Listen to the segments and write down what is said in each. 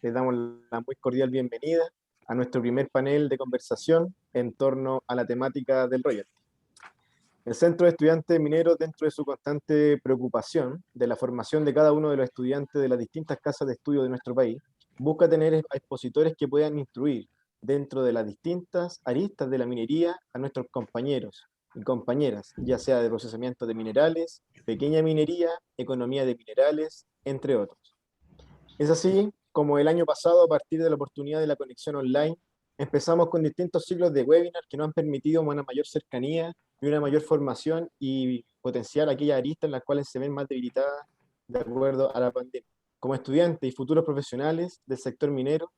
Les damos la muy cordial bienvenida a nuestro primer panel de conversación en torno a la temática del royalty. El Centro de Estudiantes Mineros, dentro de su constante preocupación de la formación de cada uno de los estudiantes de las distintas casas de estudio de nuestro país, busca tener expositores que puedan instruir dentro de las distintas aristas de la minería a nuestros compañeros y compañeras, ya sea de procesamiento de minerales, pequeña minería, economía de minerales, entre otros. Es así como el año pasado, a partir de la oportunidad de la conexión online, empezamos con distintos ciclos de webinar que nos han permitido una mayor cercanía y una mayor formación y potenciar aquellas aristas en las cuales se ven más debilitadas de acuerdo a la pandemia. Como estudiantes y futuros profesionales del sector minero,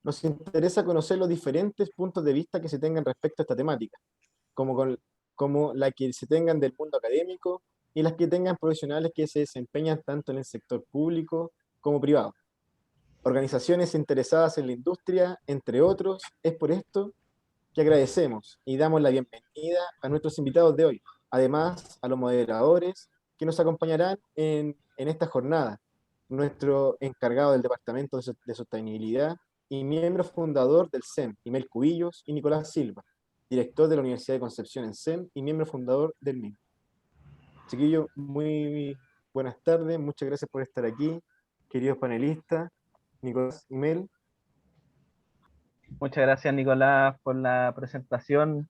nos interesa conocer los diferentes puntos de vista que se tengan respecto a esta temática, como la que se tengan del mundo académico y las que tengan profesionales que se desempeñan tanto en el sector público como privado, organizaciones interesadas en la industria, entre otros. Es por esto que agradecemos y damos la bienvenida a nuestros invitados de hoy, además a los moderadores que nos acompañarán en esta jornada, nuestro encargado del Departamento de Sostenibilidad y miembro fundador del CEM, Imel Cubillos, y Nicolás Silva, director de la Universidad de Concepción en CEM y miembro fundador del MIM. Chiquillos, muy buenas tardes, muchas gracias por estar aquí, queridos panelistas. Nicolás, Imel. Muchas gracias, Nicolás, por la presentación.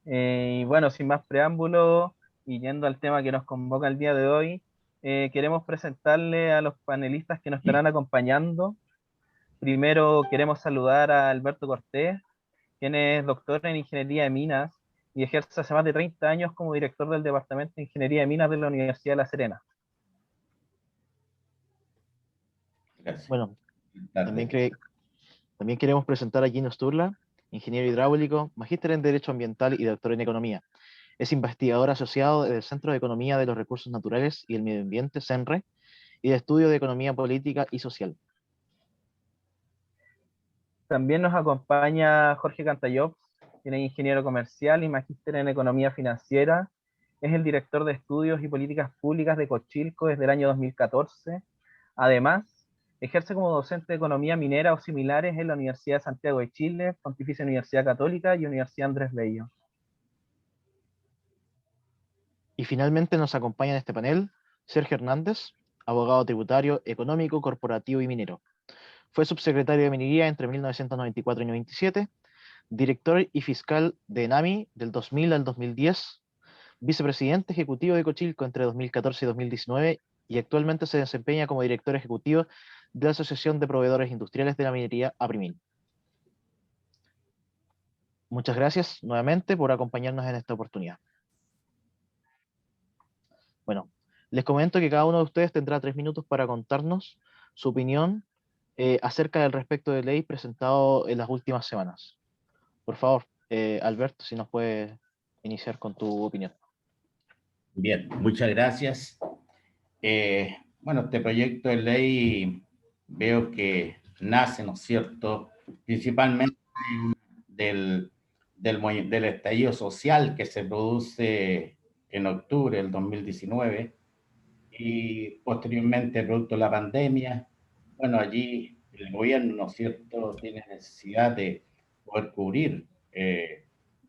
Y bueno, sin más preámbulo y yendo al tema que nos convoca el día de hoy, queremos presentarle a los panelistas que nos estarán acompañando. Primero queremos saludar a Alberto Cortés, quien es doctor en Ingeniería de Minas y ejerce hace más de 30 años como director del Departamento de Ingeniería de Minas de la Universidad de La Serena. Gracias. Bueno, también queremos presentar a Gino Sturla, ingeniero hidráulico, magíster en Derecho Ambiental y doctor en Economía. Es investigador asociado del Centro de Economía de los Recursos Naturales y el Medio Ambiente, CENRE, y de Estudio de Economía Política y Social. También nos acompaña Jorge Cantallops, quien es ingeniero comercial y magíster en Economía Financiera. Es el director de Estudios y Políticas Públicas de Cochilco desde el año 2014. Además, ejerce como docente de Economía Minera o similares en la Universidad de Santiago de Chile, Pontificia Universidad Católica y Universidad Andrés Bello. Y finalmente nos acompaña en este panel Sergio Hernández, abogado tributario, económico, corporativo y minero. Fue subsecretario de Minería entre 1994 y 1997, director y fiscal de ENAMI del 2000 al 2010, vicepresidente ejecutivo de Cochilco entre 2014 y 2019 y actualmente se desempeña como director ejecutivo de la Asociación de Proveedores Industriales de la Minería, APRIMIN. Muchas gracias nuevamente por acompañarnos en esta oportunidad. Bueno, les comento que cada uno de ustedes tendrá 3 minutos para contarnos su opinión acerca del respecto de ley presentado en las últimas semanas. Por favor, Alberto, si nos puedes iniciar con tu opinión. Bien, muchas gracias. Bueno, este proyecto de ley veo que nace, ¿no es cierto?, principalmente del estallido social que se produce en octubre del 2019 y posteriormente producto de la pandemia. Bueno, allí el gobierno, ¿no es cierto?, tiene necesidad de poder cubrir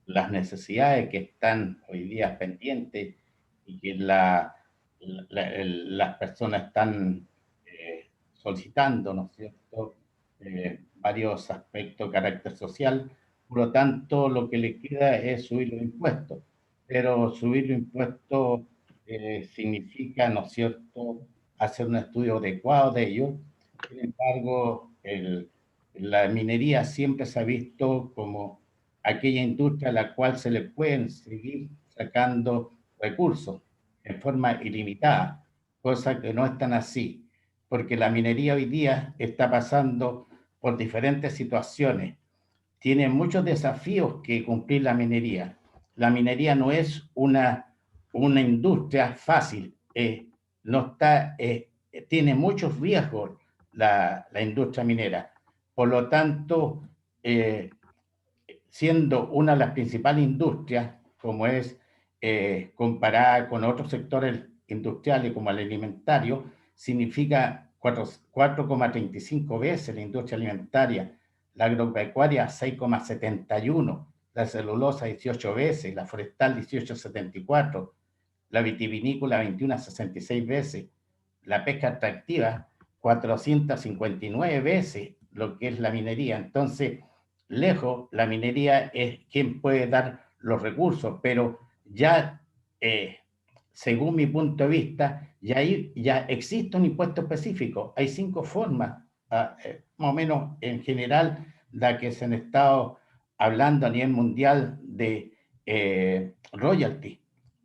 las necesidades que están hoy día pendientes y que las personas están solicitando, ¿no es cierto?, varios aspectos de carácter social. Por lo tanto, lo que le queda es subir los impuestos, pero subir los impuestos significa, ¿no es cierto?, hacer un estudio adecuado de ello. Sin embargo, la minería siempre se ha visto como aquella industria a la cual se le pueden seguir sacando recursos en forma ilimitada, cosa que no es tan así, porque la minería hoy día está pasando por diferentes situaciones. Tiene muchos desafíos que cumplir la minería. La minería no es una industria fácil, no está, tiene muchos riesgos la industria minera. Por lo tanto, siendo una de las principales industrias, como es comparada con otros sectores industriales como el alimentario, significa 4,35 veces, la industria alimentaria, la agropecuaria 6,71, la celulosa 18 veces, la forestal 18,74, la vitivinícola 21,66 veces, la pesca extractiva 459 veces lo que es la minería. Entonces, lejos, la minería es quien puede dar los recursos, pero ya, según mi punto de vista, ya existe un impuesto específico. Hay 5 formas, más o menos en general, la que se han estado hablando a nivel mundial de royalty.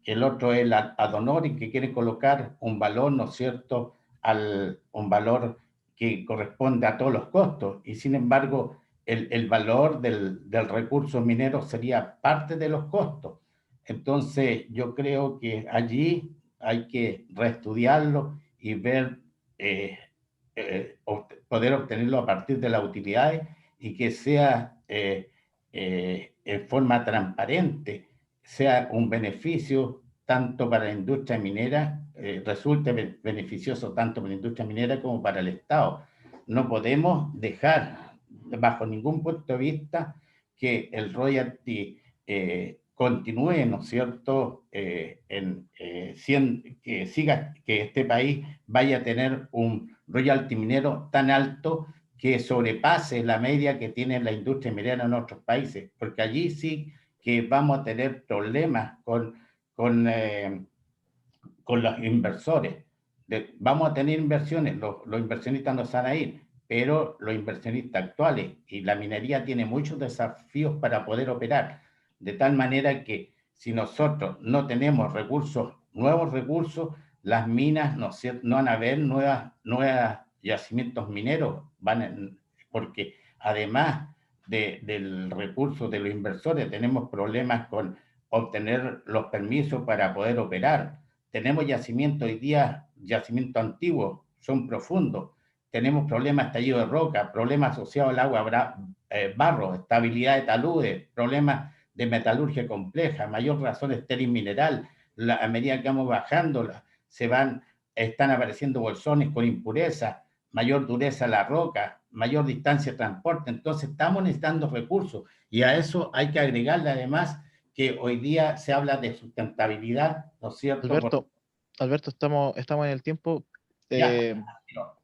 El otro es la ad honorem, que quiere colocar un valor, ¿no es cierto?, un valor que corresponde a todos los costos, y sin embargo el valor del recurso minero sería parte de los costos. Entonces yo creo que allí hay que reestudiarlo y ver, poder obtenerlo a partir de las utilidades y que sea en forma transparente, sea un beneficio tanto para la industria minera, resulte beneficioso tanto para la industria minera como para el Estado. No podemos dejar, bajo ningún punto de vista, que el royalty continúe, ¿no es cierto?, que este país vaya a tener un royalty minero tan alto que sobrepase la media que tiene la industria minera en otros países, porque allí sí que vamos a tener problemas con los inversores. Vamos a tener inversiones, los inversionistas no van a ir, pero los inversionistas actuales, y la minería tiene muchos desafíos para poder operar, de tal manera que si nosotros no tenemos nuevos recursos, las minas no van a haber nuevos yacimientos mineros, porque además del recurso de los inversores, tenemos problemas con obtener los permisos para poder operar. Tenemos yacimientos hoy día, yacimientos antiguos, son profundos. Tenemos problemas de estallido de roca, problemas asociados al agua, barro, estabilidad de taludes, problemas de metalurgia compleja, mayor razón estéril mineral. A medida que vamos bajando, están apareciendo bolsones con impureza, mayor dureza la roca, mayor distancia de transporte. Entonces estamos necesitando recursos, y a eso hay que agregarle además que hoy día se habla de sustentabilidad, ¿no es cierto? Alberto, estamos en el tiempo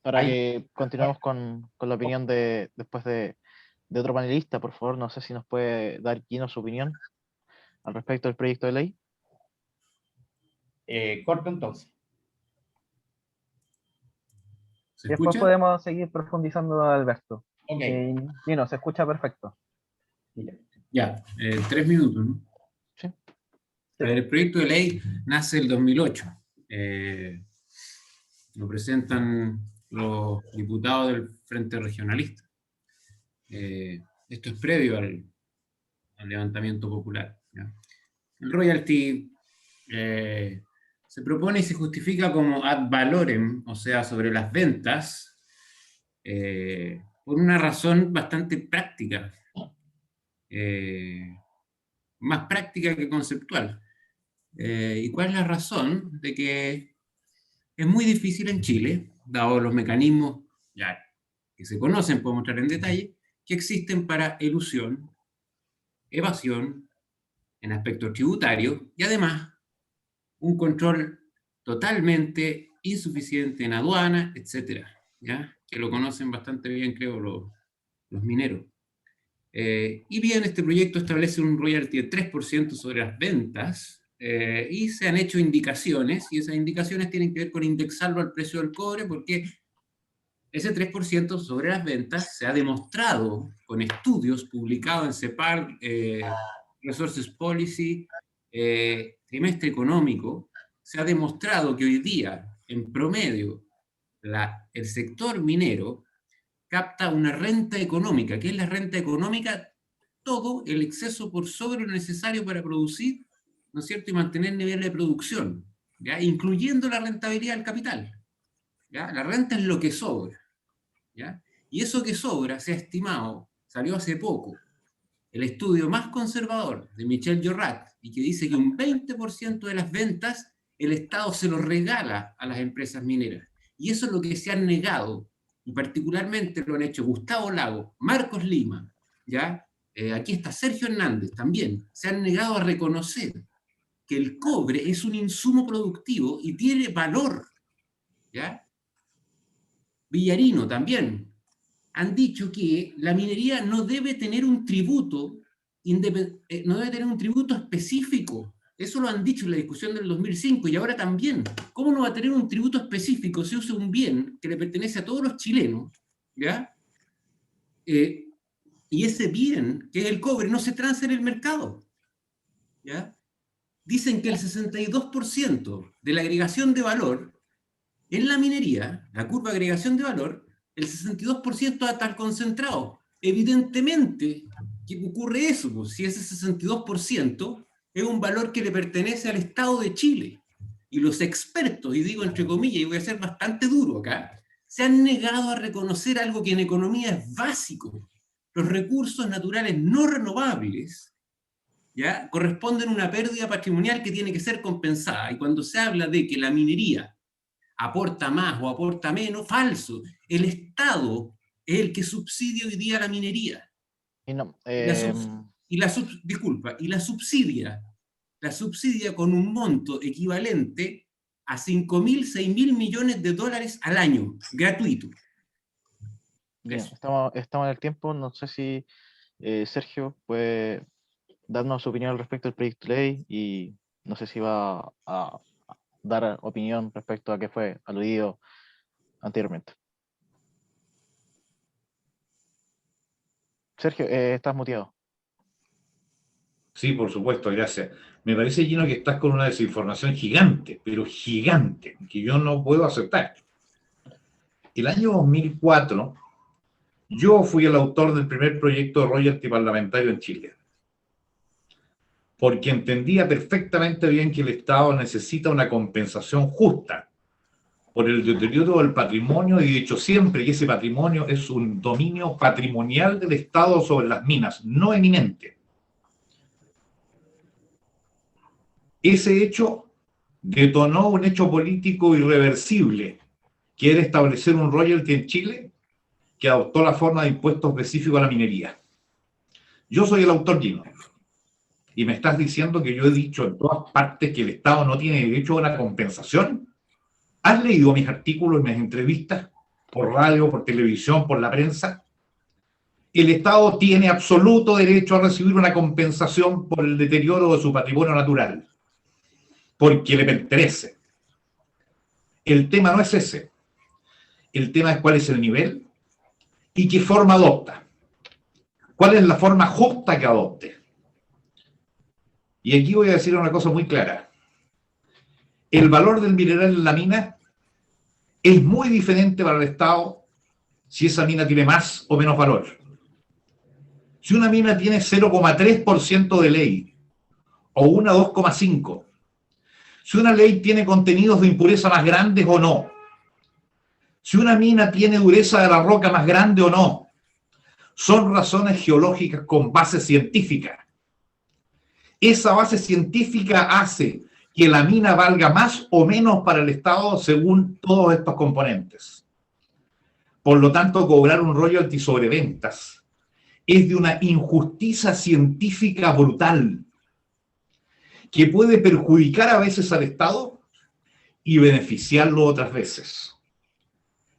para Hay, que continuemos con la opinión después de otro panelista. Por favor, no sé si nos puede dar Gino su opinión al respecto del proyecto de ley. corto entonces. Y después podemos seguir profundizando, Alberto. Ok. Gino, se escucha perfecto. Ya, 3 minutos, ¿no? Sí. A ver, el proyecto de ley nace el 2008. Lo presentan los diputados del Frente Regionalista. Esto es previo al levantamiento popular, ¿ya? El royalty se propone y se justifica como ad valorem, o sea, sobre las ventas, por una razón bastante práctica, más práctica que conceptual. ¿Y cuál es la razón? De que es muy difícil en Chile, dado los mecanismos ya que se conocen, puedo mostrar en detalle, que existen para elusión, evasión, en aspectos tributarios, y además un control totalmente insuficiente en aduana, etcétera, ¿ya? Que lo conocen bastante bien, creo, los mineros. Y bien, este proyecto establece un royalty de 3% sobre las ventas, y se han hecho indicaciones, y esas indicaciones tienen que ver con indexarlo al precio del cobre, porque ese 3% sobre las ventas se ha demostrado con estudios publicados en CEPAR, Resources Policy, trimestre económico, se ha demostrado que hoy día, en promedio, el sector minero capta una renta económica. ¿Qué es la renta económica? Todo el exceso por sobre lo necesario para producir, ¿no es cierto?, y mantener nivel de producción, ¿ya? Incluyendo la rentabilidad del capital, ¿ya? La renta es lo que sobra, ¿ya? Y eso que sobra se ha estimado, salió hace poco, el estudio más conservador de Michel Llorat, y que dice que un 20% de las ventas el Estado se lo regala a las empresas mineras. Y eso es lo que se han negado, y particularmente lo han hecho Gustavo Lago, Marcos Lima, ¿ya? Aquí está Sergio Hernández también, se han negado a reconocer que el cobre es un insumo productivo y tiene valor, ¿ya? Villarino también. Han dicho que la minería no debe tener un tributo, no debe tener un tributo específico. Eso lo han dicho en la discusión del 2005 y ahora también. ¿Cómo no va a tener un tributo específico si usa un bien que le pertenece a todos los chilenos? ¿Ya? Y ese bien, que es el cobre, no se transa en el mercado. ¿Ya? Dicen que el 62% de la agregación de valor en la minería, la curva de agregación de valor, el 62% está tan concentrado. Evidentemente, ¿qué ocurre eso? Pues si ese 62% es un valor que le pertenece al Estado de Chile. Y los expertos, y digo entre comillas, y voy a ser bastante duro acá, se han negado a reconocer algo que en economía es básico. Los recursos naturales no renovables, ¿ya?, corresponden a una pérdida patrimonial que tiene que ser compensada. Y cuando se habla de que la minería aporta más o aporta menos, falso. El Estado es el que subsidia hoy día la minería. Y no, Y la subsidia con un monto equivalente a 5.000, 6.000 millones de dólares al año, gratuito. bien, Eso. estamos en el tiempo. No sé si Sergio puede darnos su opinión al respecto del proyecto de ley y no sé si va a dar opinión respecto a qué fue aludido anteriormente. Sergio, estás muteado. Sí, por supuesto, gracias. Me parece, Gino, que estás con una desinformación gigante, pero gigante, que yo no puedo aceptar. El año 2004, yo fui el autor del primer proyecto de royalty parlamentario en Chile, porque entendía perfectamente bien que el Estado necesita una compensación justa por el deterioro del patrimonio, y he dicho siempre que ese patrimonio es un dominio patrimonial del Estado sobre las minas, no eminente. Ese hecho detonó un hecho político irreversible, que era establecer un royalty en Chile que adoptó la forma de impuesto específico a la minería. Yo soy el autor, Gino, y me estás diciendo que yo he dicho en todas partes que el Estado no tiene derecho a una compensación. ¿Has leído mis artículos y mis entrevistas por radio, por televisión, por la prensa? El Estado tiene absoluto derecho a recibir una compensación por el deterioro de su patrimonio natural, porque le pertenece. El tema no es ese. El tema es cuál es el nivel y qué forma adopta. ¿Cuál es la forma justa que adopte? Y aquí voy a decir una cosa muy clara. El valor del mineral en la mina es muy diferente para el Estado si esa mina tiene más o menos valor. Si una mina tiene 0,3% de ley o una 2,5%, si una ley tiene contenidos de impureza más grandes o no, si una mina tiene dureza de la roca más grande o no, son razones geológicas con base científica. Esa base científica hace que la mina valga más o menos para el Estado según todos estos componentes. Por lo tanto, cobrar un royalty sobre ventas es de una injusticia científica brutal que puede perjudicar a veces al Estado y beneficiarlo otras veces.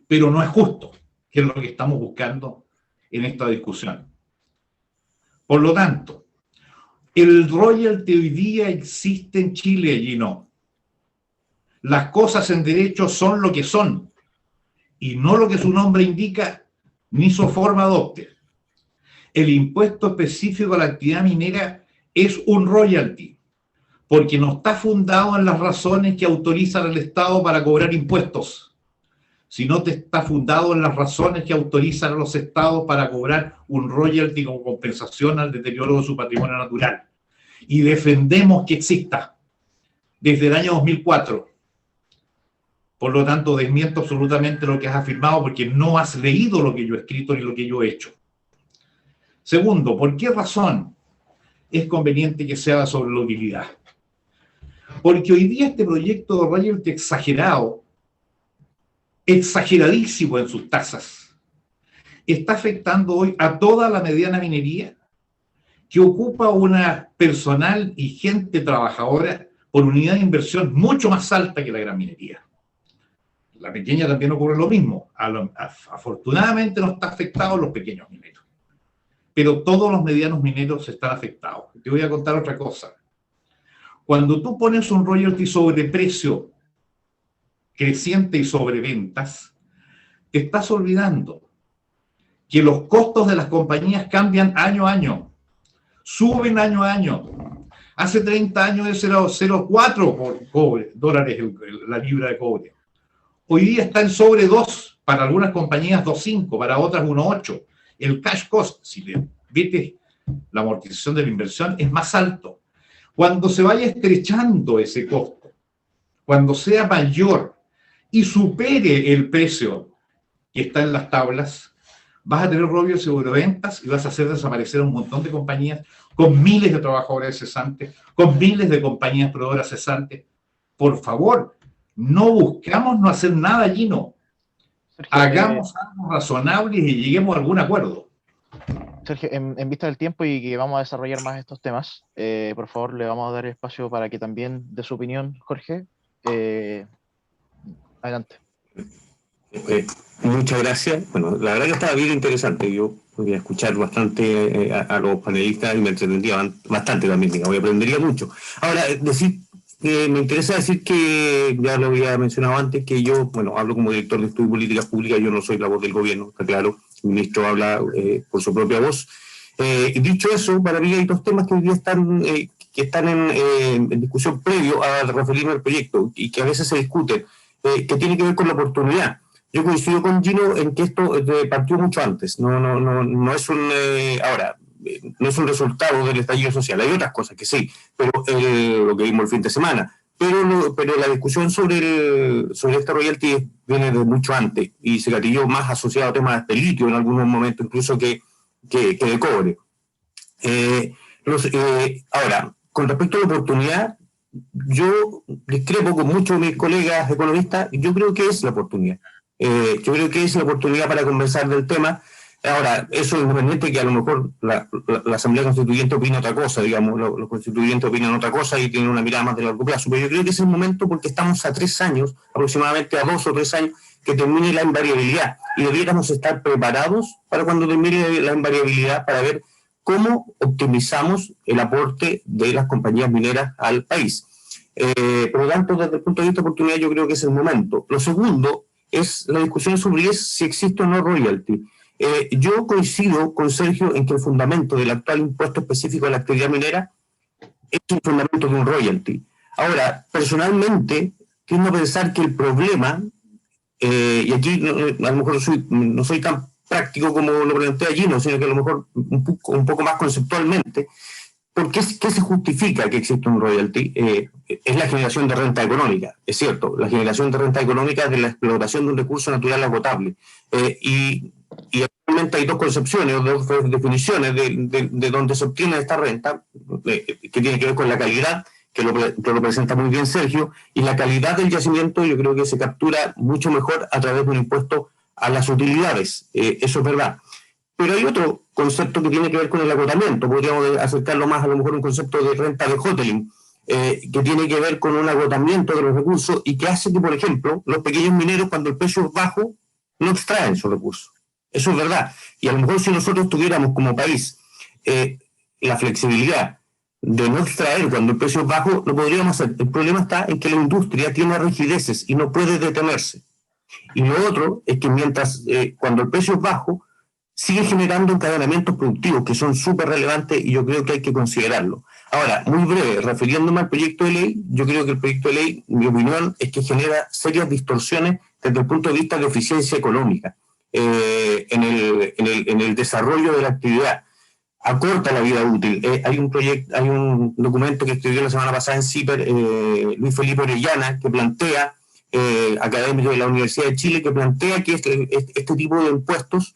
Pero no es justo, que es lo que estamos buscando en esta discusión. Por lo tanto, el royalty hoy día existe en Chile, y no. Las cosas en derecho son lo que son, y no lo que su nombre indica, ni su forma adopte. El impuesto específico a la actividad minera es un royalty, porque no está fundado en las razones que autorizan al Estado para cobrar impuestos, sino que está fundado en las razones que autorizan a los Estados para cobrar un royalty como compensación al deterioro de su patrimonio natural. Y defendemos que exista desde el año 2004. Por lo tanto, desmiento absolutamente lo que has afirmado porque no has leído lo que yo he escrito ni lo que yo he hecho. Segundo, ¿por qué razón es conveniente que se haga sobre la utilidad? Porque hoy día este proyecto de royalty exagerado exageradísimo en sus tasas, está afectando hoy a toda la mediana minería, que ocupa una personal y gente trabajadora por unidad de inversión mucho más alta que la gran minería. La pequeña también ocurre lo mismo. Afortunadamente no está afectado los pequeños mineros, pero todos los medianos mineros están afectados. Te voy a contar otra cosa. Cuando tú pones un royalty sobre precio creciente y sobre ventas, te estás olvidando que los costos de las compañías cambian año a año, suben año a año. Hace 30 años eso era 0,4 por cobre, dólares la libra de cobre. Hoy día está en sobre 2, para algunas compañías 2,5, para otras 1,8. El cash cost, si le viste la amortización de la inversión, es más alto. Cuando se vaya estrechando ese costo, cuando sea mayor y supere el precio que está en las tablas, vas a tener robo y sobreventas y vas a hacer desaparecer un montón de compañías con miles de trabajadores cesantes, con miles de compañías proveedoras cesantes. Por favor, no buscamos no hacer nada allí, no. Sergio, Hagamos algo razonable y lleguemos a algún acuerdo. Sergio, en vista del tiempo y que vamos a desarrollar más estos temas, por favor, le vamos a dar espacio para que también dé su opinión, Jorge. Adelante. Muchas gracias. Bueno, la verdad que estaba bien interesante. Yo voy a escuchar bastante a los panelistas y me entretenía bastante también, digamos, y aprendería mucho. Ahora, me interesa decir que, ya lo había mencionado antes, que yo, bueno, hablo como director de Estudio de Políticas Públicas, yo no soy la voz del gobierno, está claro, el ministro habla por su propia voz. Y dicho eso, para mí hay dos temas que hoy día están en discusión previo a referirme al proyecto y que a veces se discuten, que tiene que ver con la oportunidad. Yo coincido con Gino en que esto partió mucho antes, no es no es un resultado del estallido social. Hay otras cosas que sí, pero lo que vimos el fin de semana. Pero la discusión sobre este royalty viene de mucho antes y se gatilló más asociado a temas de litio en algunos momentos, incluso que de cobre. Ahora, con respecto a la oportunidad, yo discrepo con muchos de mis colegas economistas, yo creo que es la oportunidad. Yo creo que es la oportunidad para conversar del tema. Ahora, eso es independiente que a lo mejor la Asamblea Constituyente opina otra cosa, digamos, los constituyentes opinan otra cosa y tienen una mirada más de largo plazo, pero yo creo que es el momento porque estamos a 3 años, aproximadamente a 2 o 3 años, que termine la invariabilidad y debiéramos estar preparados para cuando termine la invariabilidad para ver cómo optimizamos el aporte de las compañías mineras al país. Por lo tanto, desde el punto de vista de oportunidad, yo creo que es el momento. Lo segundo es la discusión sobre si existe o no royalty. Yo coincido con Sergio en que el fundamento del actual impuesto específico de la actividad minera es un fundamento de un royalty. Ahora, personalmente, tiendo a pensar que el problema, y aquí a lo mejor no soy tan práctico como lo plantea Gino, sino que a lo mejor un poco más conceptualmente, ¿qué se justifica que existe un royalty? Es la generación de renta económica, es cierto, la generación de renta económica de la explotación de un recurso natural agotable. Y actualmente hay dos concepciones, dos definiciones de dónde se obtiene esta renta, que tiene que ver con la calidad, que lo presenta muy bien Sergio, y la calidad del yacimiento yo creo que se captura mucho mejor a través de un impuesto a las utilidades, eso es verdad. Pero hay otro concepto que tiene que ver con el agotamiento, podríamos acercarlo más a lo mejor a un concepto de renta de Hotelling, que tiene que ver con un agotamiento de los recursos y que hace que, por ejemplo, los pequeños mineros cuando el precio es bajo no extraen sus recursos. Eso es verdad. Y a lo mejor si nosotros tuviéramos como país la flexibilidad de no extraer cuando el precio es bajo, lo podríamos hacer. El problema está en que la industria tiene rigideces y no puede detenerse. Y lo otro es que cuando el precio es bajo, sigue generando encadenamientos productivos que son súper relevantes y yo creo que hay que considerarlo. Ahora, muy breve, refiriéndome al proyecto de ley, yo creo que el proyecto de ley, mi opinión, es que genera serias distorsiones desde el punto de vista de eficiencia económica en el desarrollo de la actividad. Acorta la vida útil. Hay un documento que escribió la semana pasada en CIPER Luis Felipe Orellana, que plantea, académico de la Universidad de Chile, que plantea que este tipo de impuestos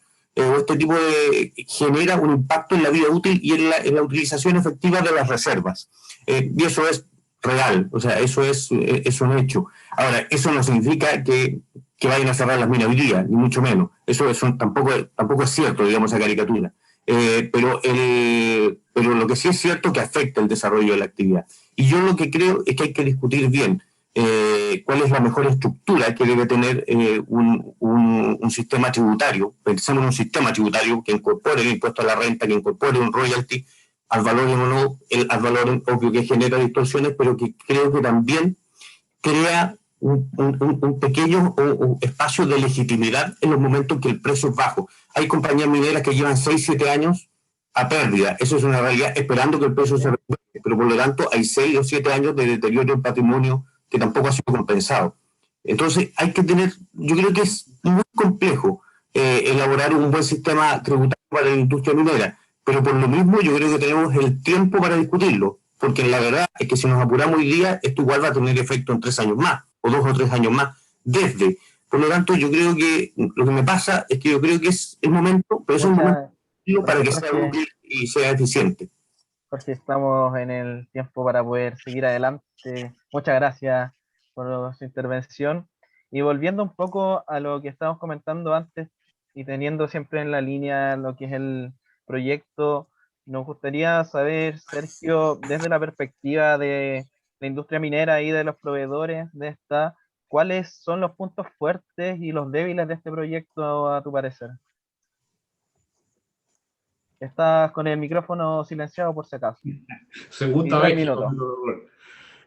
genera un impacto en la vida útil y en la utilización efectiva de las reservas. Y eso es real, o sea, eso es un hecho. Ahora, eso no significa que que vayan a cerrar las minas hoy día, ni mucho menos. Eso tampoco es cierto, digamos, esa caricatura. Pero lo que sí es cierto es que afecta el desarrollo de la actividad. Y yo lo que creo es que hay que discutir bien cuál es la mejor estructura que debe tener un sistema tributario. Pensemos en un sistema tributario que incorpore el impuesto a la renta, que incorpore un royalty, al valor o no, al valor obvio que genera distorsiones, pero que creo que también crea un pequeño espacio de legitimidad en los momentos en que el precio es bajo. Hay compañías mineras que llevan 6, 7 años a pérdida, eso es una realidad, esperando que el precio se recupere, pero por lo tanto hay 6 o 7 años de deterioro del patrimonio que tampoco ha sido compensado. Entonces hay que tener, yo creo que es muy complejo elaborar un buen sistema tributario para la industria minera, pero por lo mismo yo creo que tenemos el tiempo para discutirlo, porque la verdad es que si nos apuramos hoy día, esto igual va a tener efecto en 3 años más, o 2 o 3 años más, por lo tanto yo creo que lo que me pasa es que yo creo que es el momento, pero es un momento para que sea útil y sea eficiente. Jorge, estamos en el tiempo para poder seguir adelante. Muchas gracias por su intervención. Y volviendo un poco a lo que estábamos comentando antes y teniendo siempre en la línea lo que es el proyecto, nos gustaría saber, Sergio, desde la perspectiva de la industria minera y de los proveedores de esta, ¿cuáles son los puntos fuertes y los débiles de este proyecto, a tu parecer? Estás con el micrófono silenciado por si acaso. Segunda vez.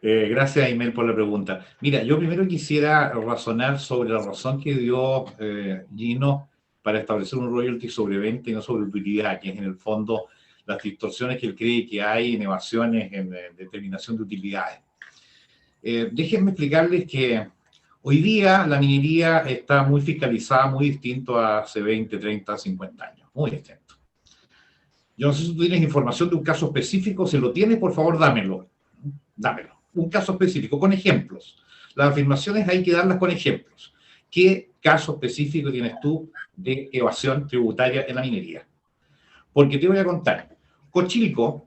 Gracias, Imel, por la pregunta. Mira, yo primero quisiera razonar sobre la razón que dio Gino para establecer un royalty sobre venta y no sobre utilidad, que es en el fondo las distorsiones que él cree que hay en evasiones, en determinación de utilidades. Déjenme explicarles que hoy día la minería está muy fiscalizada, muy distinto a hace 20, 30, 50 años, muy distinto. Yo no sé si tú tienes información de un caso específico. Si lo tienes, por favor, dámelo. Un caso específico, con ejemplos. Las afirmaciones hay que darlas con ejemplos. ¿Qué caso específico tienes tú de evasión tributaria en la minería? Porque te voy a contar. Cochilco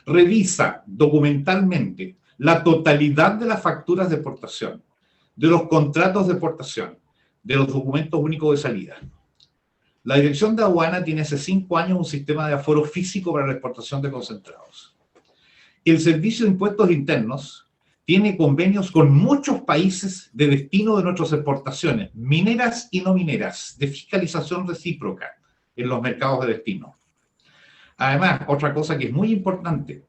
revisa documentalmente la totalidad de las facturas de exportación, de los contratos de exportación, de los documentos únicos de salida. La Dirección de Aduana tiene hace 5 años un sistema de aforo físico para la exportación de concentrados. El Servicio de Impuestos Internos tiene convenios con muchos países de destino de nuestras exportaciones, mineras y no mineras, de fiscalización recíproca en los mercados de destino. Además, otra cosa que es muy importante,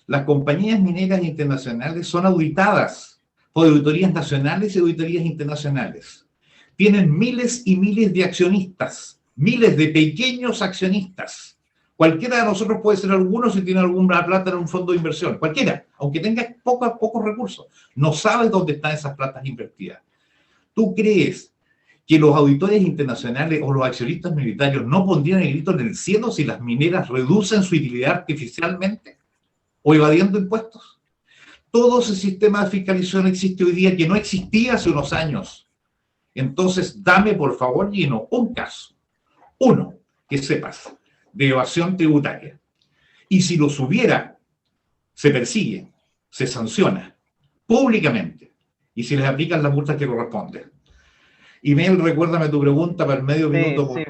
las compañías mineras internacionales son auditadas por auditorías nacionales y auditorías internacionales. Tienen miles y miles de accionistas, miles de pequeños accionistas. Cualquiera de nosotros puede ser alguno si tiene alguna plata en un fondo de inversión. Cualquiera, aunque tenga pocos recursos. No sabe dónde están esas platas invertidas. ¿Tú crees que los auditores internacionales o los accionistas minoritarios no pondrían el grito en el cielo si las mineras reducen su utilidad artificialmente o evadiendo impuestos? Todo ese sistema de fiscalización existe hoy día que no existía hace unos años. Entonces, dame por favor, Gino, un caso. Uno, que sepas, de evasión tributaria. Y si los hubiera, se persigue, se sanciona públicamente. Y si les aplican las multas que corresponden. Imel, recuérdame tu pregunta para el medio minuto. Sí.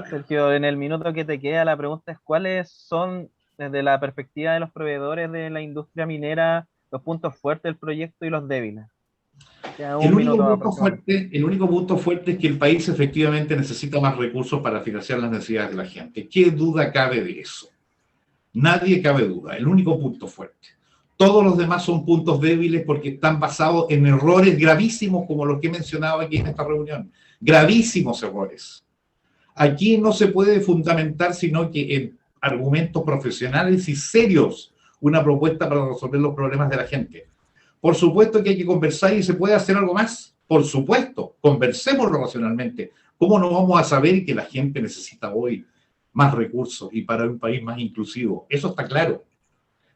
Sergio, en el minuto que te queda, la pregunta es: ¿cuáles son, desde la perspectiva de los proveedores de la industria minera, los puntos fuertes del proyecto y los débiles? El único punto fuerte es que el país efectivamente necesita más recursos para financiar las necesidades de la gente. ¿Qué duda cabe de eso? Nadie cabe duda. El único punto fuerte. Todos los demás son puntos débiles porque están basados en errores gravísimos como los que he mencionado aquí en esta reunión. Gravísimos errores. Aquí no se puede fundamentar sino que en argumentos profesionales y serios una propuesta para resolver los problemas de la gente. Por supuesto que hay que conversar y se puede hacer algo más. Por supuesto, conversémoslo racionalmente. ¿Cómo no vamos a saber que la gente necesita hoy más recursos y para un país más inclusivo? Eso está claro.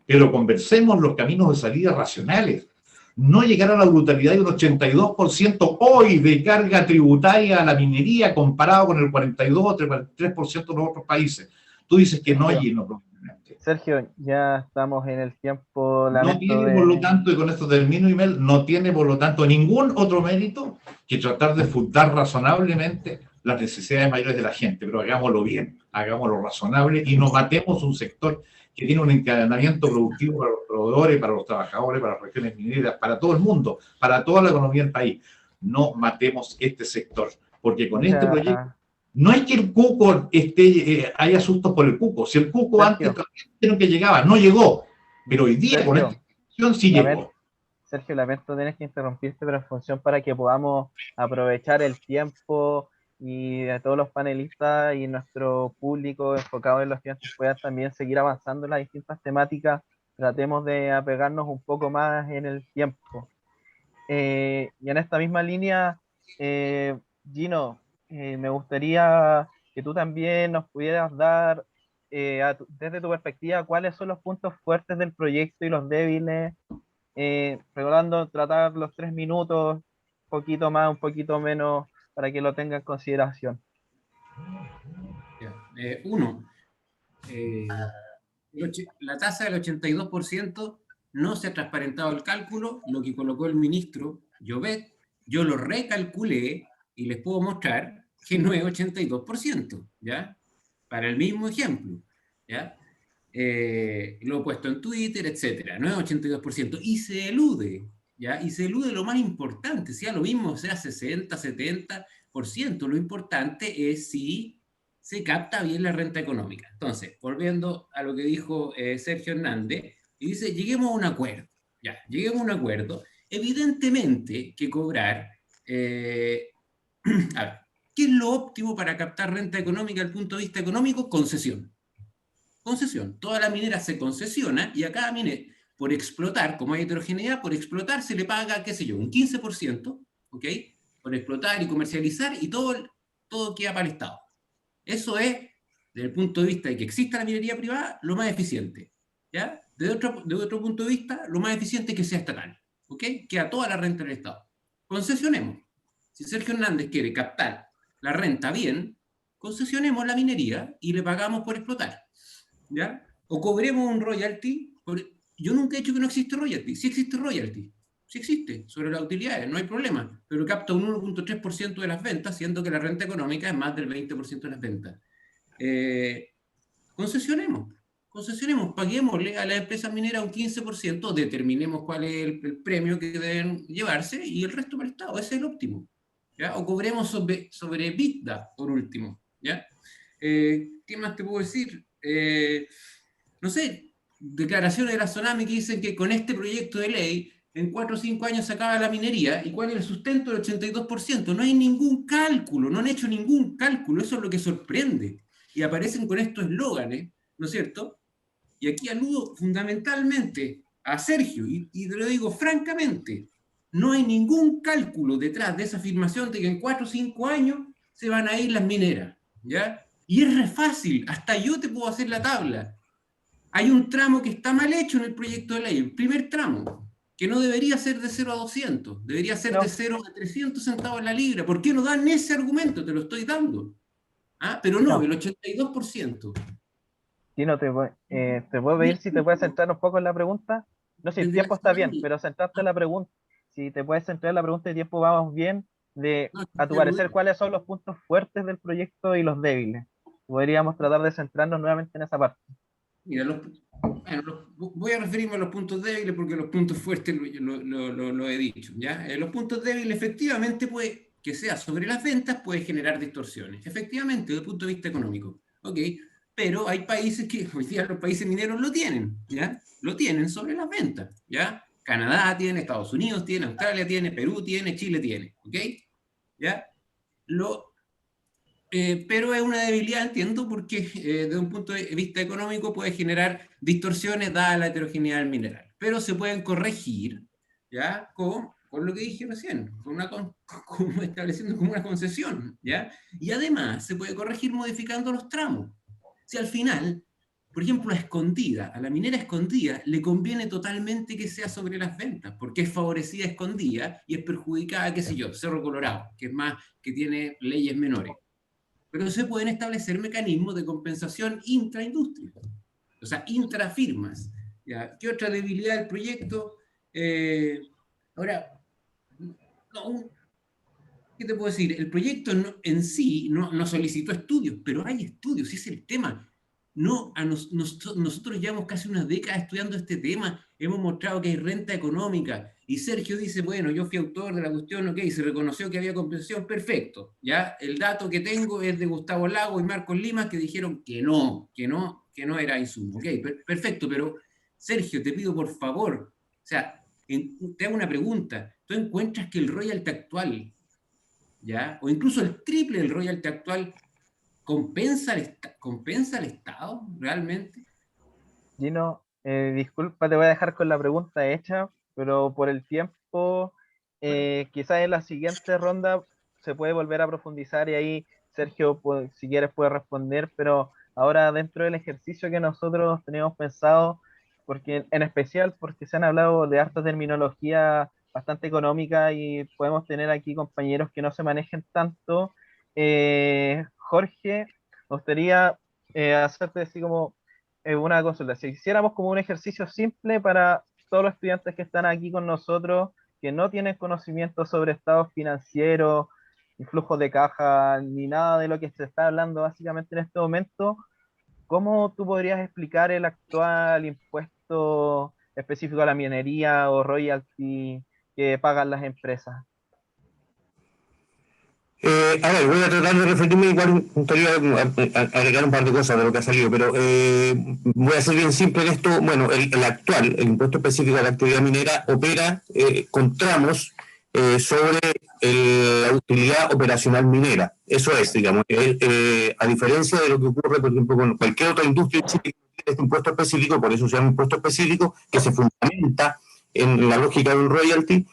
Pero conversemos los caminos de salida racionales. No llegar a la brutalidad de un 82% hoy de carga tributaria a la minería comparado con el 42 o 43% de los otros países. Tú dices que no, Gino. Sergio, ya estamos en el tiempo, No lamento tiene, de... por lo tanto, y con esto termino, Imel, no tiene, por lo tanto, ningún otro mérito que tratar de fundar razonablemente las necesidades mayores de la gente, pero hagámoslo bien, hagámoslo razonable y no matemos un sector que tiene un encadenamiento productivo para los proveedores, para los trabajadores, para las regiones mineras, para todo el mundo, para toda la economía del país. No matemos este sector, porque con este proyecto no es que el cuco haya sustos por el cuco. Si el cuco Sergio, antes dijeron que llegaba, no llegó. Pero hoy día, con esta situación, sí llegó. Sergio, lamento tener que interrumpirte, pero en función para que podamos aprovechar el tiempo y a todos los panelistas y nuestro público enfocado en los estudiantes puedan también seguir avanzando en las distintas temáticas, tratemos de apegarnos un poco más en el tiempo. Y en esta misma línea, Gino, me gustaría que tú también nos pudieras dar, desde tu perspectiva, cuáles son los puntos fuertes del proyecto y los débiles, recordando tratar los 3 minutos, un poquito más, un poquito menos, para que lo tenga en consideración. Uno, la tasa del 82% no se ha transparentado el cálculo, lo que colocó el ministro Llobet. Yo lo recalculé y les puedo mostrar que no es 82%, ¿ya? Para el mismo ejemplo, ¿ya? Lo he puesto en Twitter, etcétera, no es 82%, y se elude, ¿ya? Y se elude lo más importante, sea lo mismo, sea 60, 70%, lo importante es si se capta bien la renta económica. Entonces, volviendo a lo que dijo Sergio Hernández, y dice, lleguemos a un acuerdo, ya, lleguemos a un acuerdo, evidentemente que cobrar, a ver, ¿qué es lo óptimo para captar renta económica desde el punto de vista económico? Concesión. Concesión. Toda la minera se concesiona y a cada minera, por explotar, como hay heterogeneidad, por explotar se le paga, qué sé yo, un 15%, ¿ok? Por explotar y comercializar y todo queda para el Estado. Eso es, desde el punto de vista de que exista la minería privada, lo más eficiente, ¿ya? De otro punto de vista, lo más eficiente es que sea estatal, ¿ok? Queda toda la renta en el Estado. Concesionemos. Si Sergio Hernández quiere captar la renta bien, concesionemos la minería y le pagamos por explotar, ¿ya? O cobremos un royalty. Yo nunca he dicho que no existe royalty. Sí existe royalty. Sí existe, sobre las utilidades, no hay problema. Pero capta un 1.3% de las ventas, siendo que la renta económica es más del 20% de las ventas. Concesionemos, paguémosle a las empresas mineras un 15%, determinemos cuál es el premio que deben llevarse y el resto para el Estado. Ese es el óptimo, ¿ya? O cobremos sobre EBITDA, por último, ¿ya? ¿Qué más te puedo decir? No sé, declaraciones de la Sonami que dicen que con este proyecto de ley en 4 o 5 años se acaba la minería. ¿Y cuál es el sustento del 82%? No hay ningún cálculo, no han hecho ningún cálculo, eso es lo que sorprende. Y aparecen con estos eslóganes, ¿no es cierto? Y aquí aludo fundamentalmente a Sergio, y te lo digo francamente, no hay ningún cálculo detrás de esa afirmación de que en 4 o 5 años se van a ir las mineras, ¿ya? Y es re fácil, hasta yo te puedo hacer la tabla. Hay un tramo que está mal hecho en el proyecto de ley, el primer tramo, que no debería ser de 0 a 200, debería ser de 0 a 300 centavos en la libra. ¿Por qué no dan ese argumento? Te lo estoy dando. ¿Ah? Pero no, el 82%. Gino, te puedo pedir si te puedes centrar un poco en la pregunta. No sé, si el tiempo está bien, pero centrarte en la pregunta. Si te puedes centrar en la pregunta y tiempo vamos bien, a tu parecer, ¿cuáles son los puntos fuertes del proyecto y los débiles? Podríamos tratar de centrarnos nuevamente en esa parte. Mira, voy a referirme a los puntos débiles porque los puntos fuertes lo he dicho, ¿ya? Los puntos débiles, efectivamente, que sea sobre las ventas, puede generar distorsiones. Efectivamente, desde el punto de vista económico. ¿Ok? Pero hay países que hoy día los países mineros lo tienen, ¿ya? Lo tienen sobre las ventas, ¿ya? Canadá tiene, Estados Unidos tiene, Australia tiene, Perú tiene, Chile tiene, ¿ok? ¿Ya? Pero es una debilidad, entiendo, porque desde un punto de vista económico puede generar distorsiones dada la heterogeneidad del mineral. Pero se pueden corregir, ¿ya? Con lo que dije recién, estableciendo como una concesión, ¿ya? Y además se puede corregir modificando los tramos. Si al final, por ejemplo, a la minera escondida, le conviene totalmente que sea sobre las ventas, porque es favorecida escondida y es perjudicada, qué sé yo, Cerro Colorado, que tiene leyes menores. Pero se pueden establecer mecanismos de compensación intraindustria. o sea, intrafirmas. ¿Ya? ¿Qué otra debilidad del proyecto? Ahora, no, ¿qué te puedo decir? El proyecto en sí no solicitó estudios, pero hay estudios, ese es el tema. Nosotros llevamos casi una década estudiando este tema, hemos mostrado que hay renta económica, y Sergio dice, bueno, yo fui autor de la cuestión, ok, se reconoció que había compensación, perfecto. Ya el dato que tengo es de Gustavo Lago y Marcos Lima, que dijeron que no era insumo. Ok, perfecto, pero Sergio, te pido por favor, o sea, te hago una pregunta, ¿tú encuentras que el royalty actual, ¿ya? O incluso el triple del royalty actual, compensa al Estado realmente? Gino, disculpa, te voy a dejar con la pregunta hecha, pero por el tiempo, quizás en la siguiente ronda se puede volver a profundizar y ahí Sergio, si quieres, puede responder, pero ahora dentro del ejercicio que nosotros teníamos pensado, porque en especial porque se han hablado de harta terminología bastante económica y podemos tener aquí compañeros que no se manejen tanto. Jorge, me gustaría hacerte así como una consulta. Si hiciéramos como un ejercicio simple para todos los estudiantes que están aquí con nosotros, que no tienen conocimiento sobre estados financieros, ni flujos de caja, ni nada de lo que se está hablando básicamente en este momento, ¿cómo tú podrías explicar el actual impuesto específico a la minería o royalty que pagan las empresas? A ver, voy a tratar de referirme igual, me gustaría agregar un par de cosas de lo que ha salido, pero voy a ser bien simple en esto. Bueno, el impuesto específico a la actividad minera opera con tramos sobre la utilidad operacional minera. Eso es, digamos, a diferencia de lo que ocurre, por ejemplo, con cualquier otra industria en Chile que tiene este impuesto específico, por eso se llama impuesto específico, que se fundamenta en la lógica de un royalty,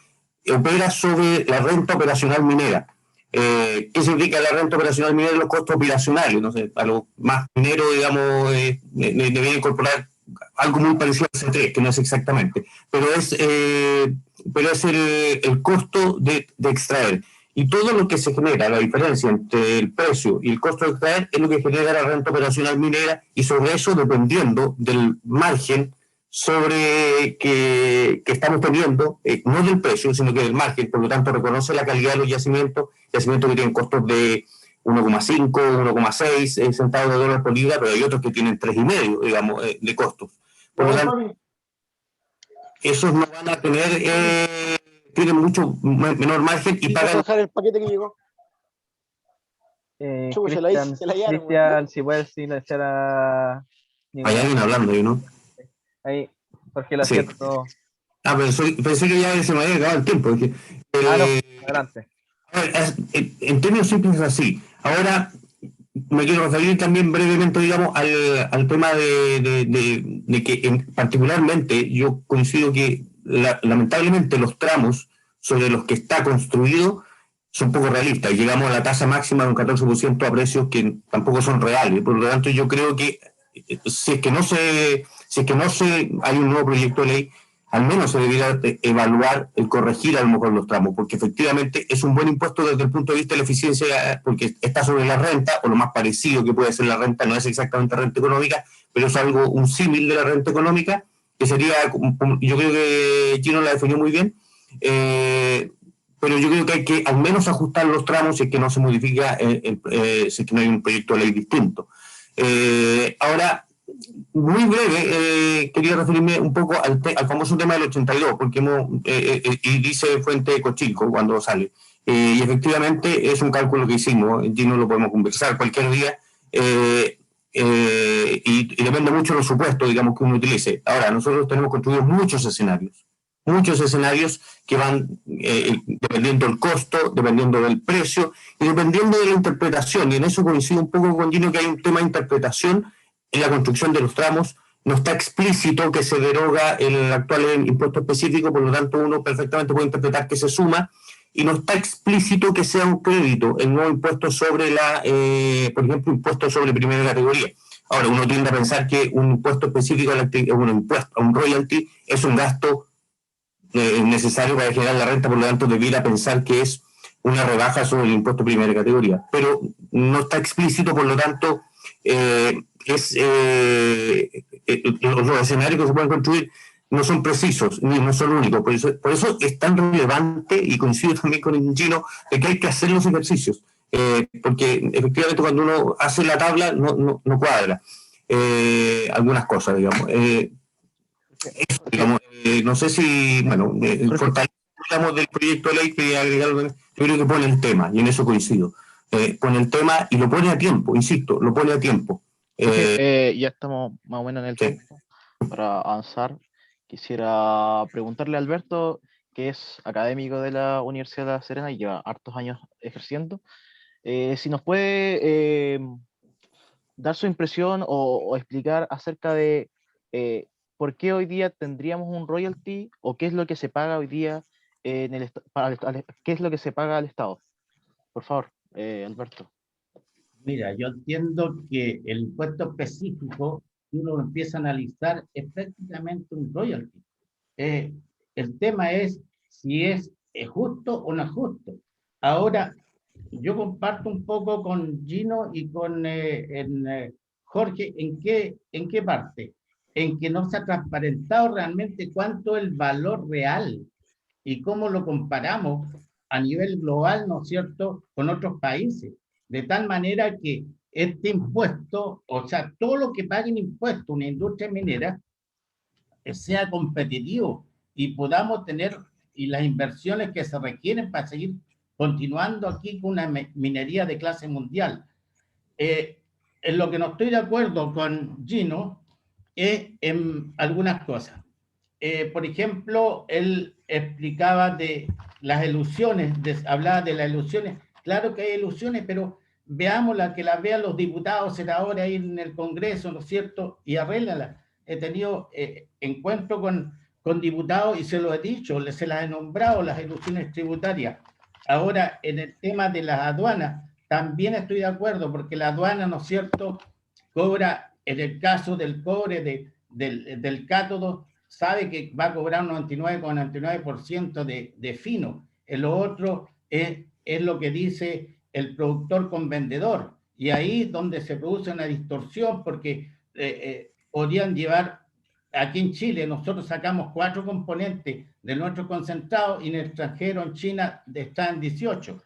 opera sobre la renta operacional minera. ¿Qué significa la renta operacional minera? Los costos operacionales, no sé, a lo más minero, digamos, debería incorporar algo muy parecido al C3, que no es exactamente, pero es el costo de extraer. Y todo lo que se genera, la diferencia entre el precio y el costo de extraer, es lo que genera la renta operacional minera, y sobre eso, dependiendo del margen sobre que estamos teniendo, no del precio, sino que del margen, por lo tanto reconoce la calidad de los yacimientos que tienen costos de 1,5, 1,6 centavos de dólar por libra, pero hay otros que tienen 3,5, digamos, de costos. Por lo tanto, esos no van a tener, tienen mucho menor margen y pagan. El paquete que llegó. Cristian, si puedes silenciar a... Hay alguien hablando ahí, ¿no? Ahí, porque lo siento. Ah, pero pensé que ya se me había acabado el tiempo. Dije, no, adelante. A ver, en términos simples es así. Ahora me quiero referir también brevemente, digamos, al tema de que particularmente yo coincido que lamentablemente los tramos sobre los que está construido son poco realistas. Llegamos a la tasa máxima de un 14% a precios que tampoco son reales. Por lo tanto, yo creo que si es que no hay un nuevo proyecto de ley, al menos se debería evaluar el corregir a lo mejor los tramos, porque efectivamente es un buen impuesto desde el punto de vista de la eficiencia, porque está sobre la renta, o lo más parecido que puede ser la renta, no es exactamente renta económica, pero es un símil de la renta económica, que sería, yo creo que Gino la definió muy bien, pero yo creo que hay que al menos ajustar los tramos si es que no se modifica, si es que no hay un proyecto de ley distinto. Ahora, muy breve, quería referirme un poco al famoso tema del 82, porque y dice Fuente Cochico cuando sale. Y efectivamente es un cálculo que hicimos, y no lo podemos conversar cualquier día, y depende mucho de los supuestos, digamos, que uno utilice. Ahora, nosotros tenemos construidos muchos escenarios que van dependiendo del costo, dependiendo del precio y dependiendo de la interpretación. Y en eso coincido un poco con Gino, que hay un tema de interpretación en la construcción de los tramos. No está explícito que se deroga el actual impuesto específico, por lo tanto uno perfectamente puede interpretar que se suma, y no está explícito que sea un crédito el nuevo impuesto sobre por ejemplo, impuesto sobre primera categoría. Ahora, uno tiende a pensar que un impuesto específico a un royalty es un gasto necesario para generar la renta, por lo tanto debiera pensar que es una rebaja sobre el impuesto de primera categoría, pero no está explícito, por lo tanto los escenarios que se pueden construir no son precisos, ni no son únicos. Por eso es tan relevante, y coincido también con el Gino, de que hay que hacer los ejercicios, porque efectivamente cuando uno hace la tabla no cuadra algunas cosas, digamos. No sé si, bueno, hablamos del proyecto de ley que agregaron, yo creo que pone el tema, y en eso coincido. Pone el tema y lo pone a tiempo, insisto, lo pone a tiempo. Ya estamos más o menos en el Sí. tiempo para avanzar. Quisiera preguntarle a Alberto, que es académico de la Universidad de La Serena y lleva hartos años ejerciendo, si nos puede dar su impresión o explicar acerca de por qué hoy día tendríamos un royalty o qué es lo que se paga hoy día qué es lo que se paga al Estado. Por favor, Alberto. Mira, yo entiendo que el impuesto específico, si uno lo empieza a analizar, es prácticamente un royalty. El tema es si es justo o no es justo. Ahora, yo comparto un poco con Gino y con Jorge, ¿en qué parte? En que no se ha transparentado realmente cuánto es el valor real y cómo lo comparamos a nivel global, ¿no es cierto?, con otros países. De tal manera que este impuesto, o sea, todo lo que pague en impuesto una industria minera, sea competitivo y podamos tener y las inversiones que se requieren para seguir continuando aquí con una minería de clase mundial. En lo que no estoy de acuerdo con Gino es en algunas cosas. Por ejemplo, él explicaba de las ilusiones, hablaba de las ilusiones. Claro que hay ilusiones, pero veámoslas, que las vean los diputados, senadores ahí en el Congreso, ¿no es cierto? Y arréglalas. He tenido encuentro con diputados y se lo he dicho, se las he nombrado, las ilusiones tributarias. Ahora, en el tema de las aduanas, también estoy de acuerdo, porque la aduana, ¿no es cierto?, cobra, en el caso del cobre, del cátodo, sabe que va a cobrar un 99,99% de fino. En lo otro es lo que dice el productor con vendedor. Y ahí es donde se produce una distorsión, porque podrían llevar, aquí en Chile, nosotros sacamos 4 componentes de nuestro concentrado y en el extranjero, en China, está en 18.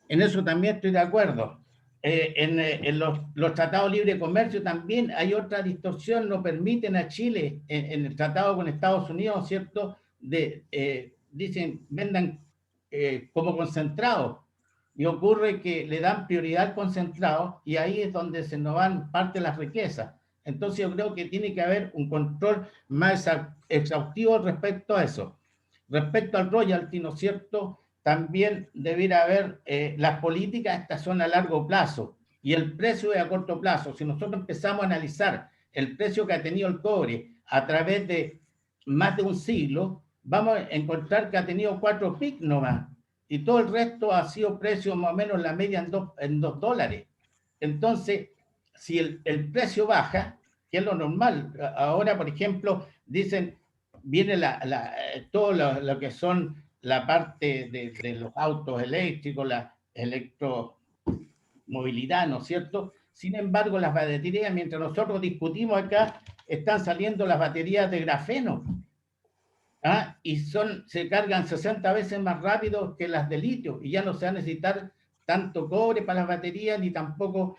En eso también estoy de acuerdo. En los tratados libre de comercio también hay otra distorsión, no permiten a Chile, en el tratado con Estados Unidos, ¿cierto?, dicen, vendan como concentrado, y ocurre que le dan prioridad al concentrado, y ahí es donde se nos van parte de las riquezas. Entonces yo creo que tiene que haber un control más exhaustivo respecto a eso. Respecto al royalty, ¿no es cierto?, también debiera haber las políticas, estas son a largo plazo, y el precio es a corto plazo. Si nosotros empezamos a analizar el precio que ha tenido el cobre a través de más de un siglo, vamos a encontrar que ha tenido 4 picos nomás, y todo el resto ha sido precio más o menos la media en $2. Entonces, si el precio baja, que es lo normal, ahora, por ejemplo, dicen, viene todo lo que son la parte de los autos eléctricos, la electromovilidad, ¿no es cierto? Sin embargo, las baterías, mientras nosotros discutimos acá, están saliendo las baterías de grafeno, y se cargan 60 veces más rápido que las de litio, y ya no se va a necesitar tanto cobre para las baterías, ni tampoco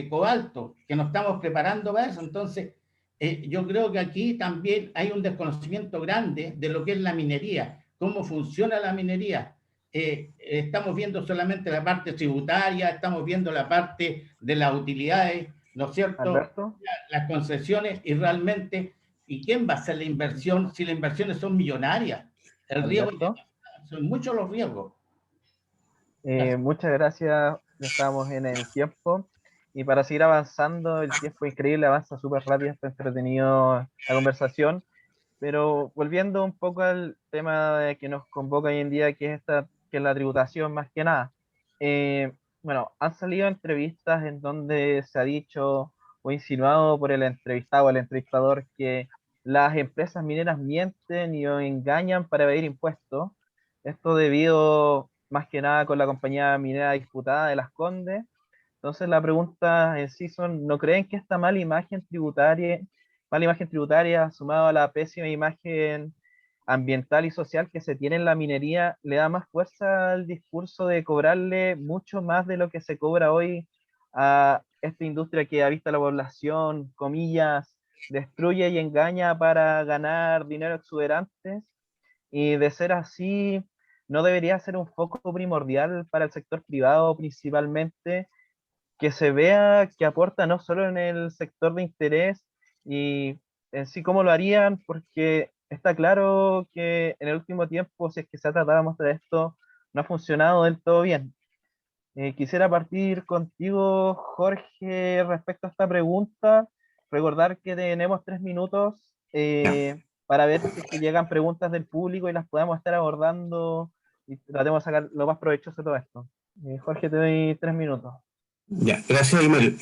cobalto, que nos estamos preparando para eso. Entonces, yo creo que aquí también hay un desconocimiento grande de lo que es la minería, cómo funciona la minería. Estamos viendo solamente la parte tributaria, estamos viendo la parte de las utilidades, ¿no es cierto?, Alberto. las concesiones, y realmente, ¿y quién va a hacer la inversión si las inversiones son millonarias? El riesgo, son muchos los riesgos. Muchas gracias, ya estamos en el tiempo. Y para seguir avanzando, el tiempo es increíble, avanza súper rápido, está entretenido la conversación. Pero volviendo un poco al tema que nos convoca hoy en día, que es la tributación más que nada. Bueno, han salido entrevistas en donde se ha dicho o insinuado por el entrevistado o el entrevistador que las empresas mineras mienten y o engañan para evadir impuestos. Esto debido más que nada con la compañía minera disputada de Las Condes. Entonces la pregunta en sí son, ¿no creen que esta mala imagen tributaria mala imagen tributaria, sumado a la pésima imagen ambiental y social que se tiene en la minería, le da más fuerza al discurso de cobrarle mucho más de lo que se cobra hoy a esta industria que, a vista de la población, comillas, destruye y engaña para ganar dinero exuberante. Y de ser así, no debería ser un foco primordial para el sector privado principalmente, que se vea que aporta no solo en el sector de interés y en sí cómo lo harían, porque está claro que en el último tiempo, si es que se ha tratado de mostrar esto, no ha funcionado del todo bien. Quisiera partir contigo, Jorge, respecto a esta pregunta. Recordar que tenemos 3 minutos para ver si es que llegan preguntas del público y las podemos estar abordando y tratemos de sacar lo más provechoso de todo esto. Jorge, te doy 3 minutos. Ya, gracias, Imel.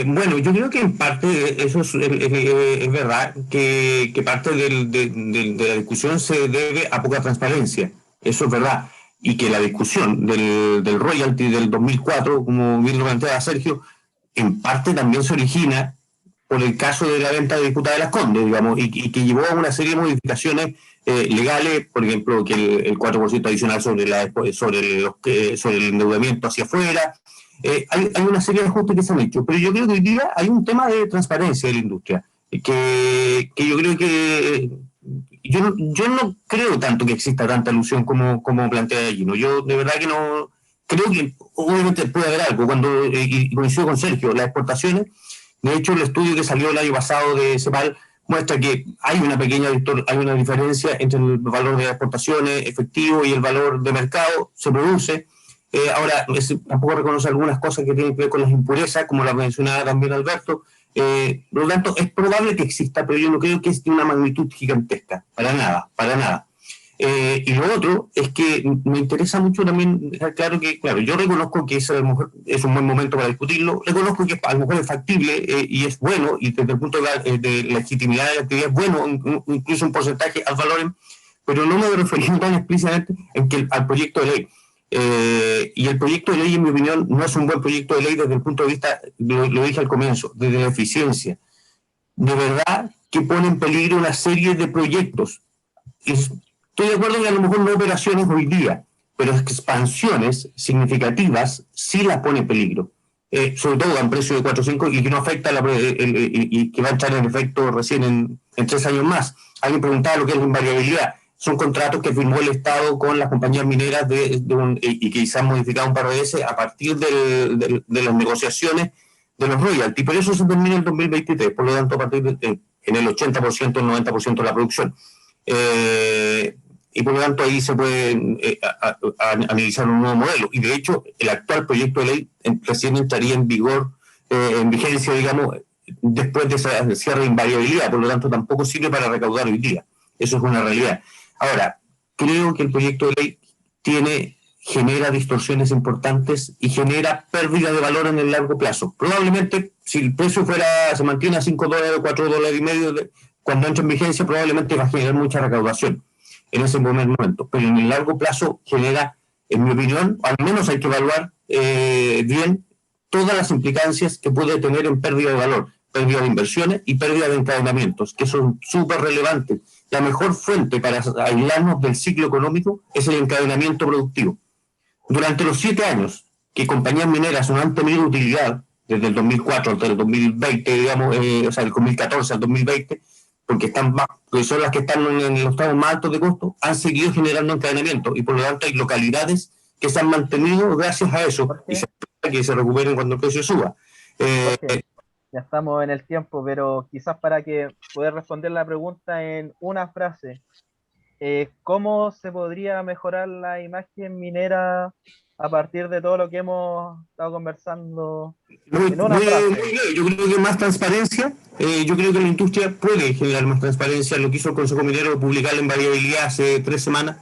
Bueno, yo creo que en parte eso es verdad, que parte de la discusión se debe a poca transparencia. Eso es verdad. Y que la discusión del royalty del 2004, como bien lo planteaba Sergio, en parte también se origina por el caso de la venta de Diputada de Las Condes, digamos, y que llevó a una serie de modificaciones legales, por ejemplo, que el 4% adicional sobre el endeudamiento hacia afuera. Hay una serie de ajustes que se han hecho, pero yo creo que hoy día hay un tema de transparencia de la industria, que yo creo que yo no creo tanto que exista tanta ilusión como plantea allí, ¿no? Yo de verdad que no creo que obviamente puede haber algo, y coincido con Sergio, las exportaciones. De hecho, el estudio que salió el año pasado de CEPAL muestra que hay una diferencia entre el valor de las exportaciones efectivo y el valor de mercado, se produce. Ahora, tampoco reconoce algunas cosas que tienen que ver con las impurezas, como la mencionaba también Alberto. Por lo tanto, es probable que exista, pero yo no creo que es de una magnitud gigantesca, para nada, para nada. Y lo otro es que me interesa mucho también dejar claro que, claro, yo reconozco que es un buen momento para discutirlo, reconozco que a lo mejor es factible y es bueno, y desde el punto de la legitimidad de la actividad es bueno, incluso un porcentaje al valor, pero no me refiero tan explícitamente al proyecto de ley. Y el proyecto de ley, en mi opinión, no es un buen proyecto de ley desde el punto de vista, lo dije al comienzo, desde la eficiencia. De verdad que pone en peligro una serie de proyectos. Estoy de acuerdo que a lo mejor no operaciones hoy día, pero expansiones significativas sí las pone en peligro. Sobre todo a un precio de 4 o 5 y que no afecta y que va a entrar en efecto recién en 3 años más. Alguien preguntaba lo que es la invariabilidad. Son contratos que firmó el Estado con las compañías mineras y que se han modificado un par de veces a partir de las negociaciones de los royalties. Pero eso se termina en el 2023, por lo tanto, a partir en el 80%, el 90% de la producción. Y por lo tanto ahí se puede analizar un nuevo modelo. Y de hecho, el actual proyecto de ley recién entraría en vigor, en vigencia, digamos, después de ese cierre de invariabilidad. Por lo tanto, tampoco sirve para recaudar hoy día. Eso es una realidad. Ahora, creo que el proyecto de ley genera distorsiones importantes y genera pérdida de valor en el largo plazo. Probablemente, si el precio se mantiene a $5 o $4.50, cuando entre en vigencia, probablemente va a generar mucha recaudación en ese momento. Pero en el largo plazo genera, en mi opinión, al menos hay que evaluar bien todas las implicancias que puede tener en pérdida de valor, pérdida de inversiones y pérdida de encadenamientos, que son súper relevantes. La mejor fuente para aislarnos del ciclo económico es el encadenamiento productivo. Durante los 7 años que compañías mineras no han tenido utilidad, desde el 2004 hasta el 2020, digamos, o sea, el 2014 al 2020, porque son las que están en los tramos más altos de costo, han seguido generando encadenamiento y por lo tanto hay localidades que se han mantenido gracias a eso y se espera que se recuperen cuando el precio suba. Ya estamos en el tiempo, pero quizás para que poder responder la pregunta en una frase, ¿cómo se podría mejorar la imagen minera a partir de todo lo que hemos estado conversando? En una frase. Yo creo que más transparencia, yo creo que la industria puede generar más transparencia. Lo que hizo el Consejo Minero de publicar la invariabilidad hace 3 semanas,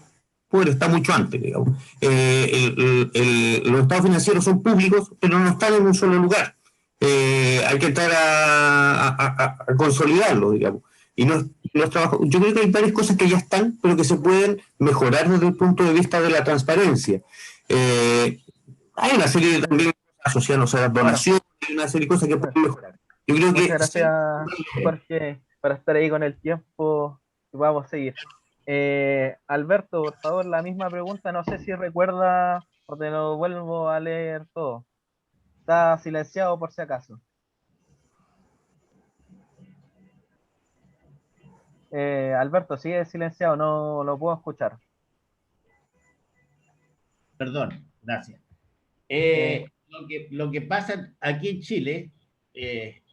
bueno, está mucho antes, digamos. Los estados financieros son públicos, pero no están en un solo lugar. Hay que entrar a consolidarlo, digamos. Y no es trabajo. Yo creo que hay varias cosas que ya están, pero que se pueden mejorar desde el punto de vista de la transparencia. Hay una serie de también asociadas a las donaciones, una serie de cosas que pueden mejorar. Yo creo Muchas gracias, Jorge. para estar ahí con el tiempo y vamos a seguir. Alberto, por favor, la misma pregunta, no sé si recuerda o te lo vuelvo a leer todo. Está silenciado por si acaso. Alberto, sigue silenciado, no lo puedo escuchar. Perdón, gracias. Lo que pasa aquí en Chile,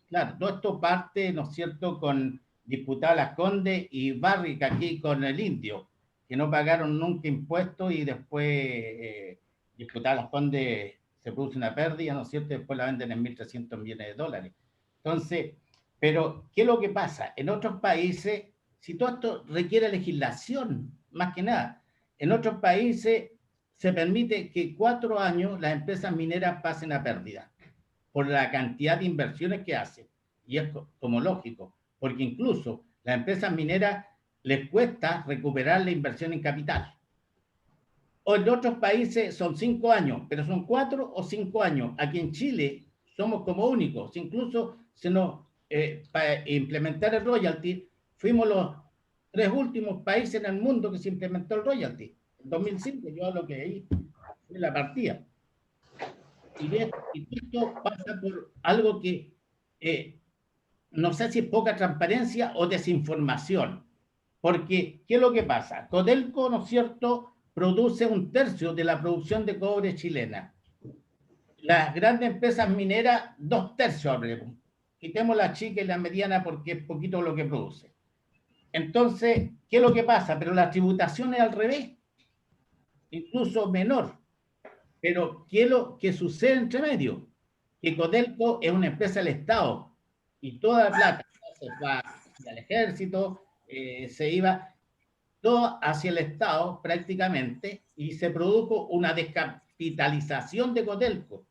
claro, todo esto parte, ¿no es cierto?, con diputadas Las Condes y Barrick aquí con el Indio, que no pagaron nunca impuestos y después diputadas Las Condes se produce una pérdida, ¿no es cierto?, y después la venden en 1.300 millones de dólares. Entonces, pero, ¿qué es lo que pasa? En otros países, si todo esto requiere legislación, más que nada, en otros países se permite que 4 años las empresas mineras pasen a pérdida por la cantidad de inversiones que hacen. Y es como lógico, porque incluso las empresas mineras les cuesta recuperar la inversión en capital. O en otros países son 5 años, pero son 4 o 5 años. Aquí en Chile somos como únicos. Incluso para implementar el royalty, fuimos los 3 últimos países en el mundo que se implementó el royalty. En 2005, yo hablo que ahí fue la partida. Y esto pasa por algo que no sé si es poca transparencia o desinformación. Porque, ¿qué es lo que pasa? Codelco, ¿no es cierto?, produce 1/3 de la producción de cobre chilena. Las grandes empresas mineras, 2/3 hablemos. Quitemos la chica y la mediana porque es poquito lo que produce. Entonces, ¿qué es lo que pasa? Pero la tributación es al revés, incluso menor. Pero, ¿qué es lo que sucede entre medio? Que Codelco es una empresa del Estado y toda la plata se va al ejército, se iba todo hacia el Estado prácticamente y se produjo una descapitalización de Codelco.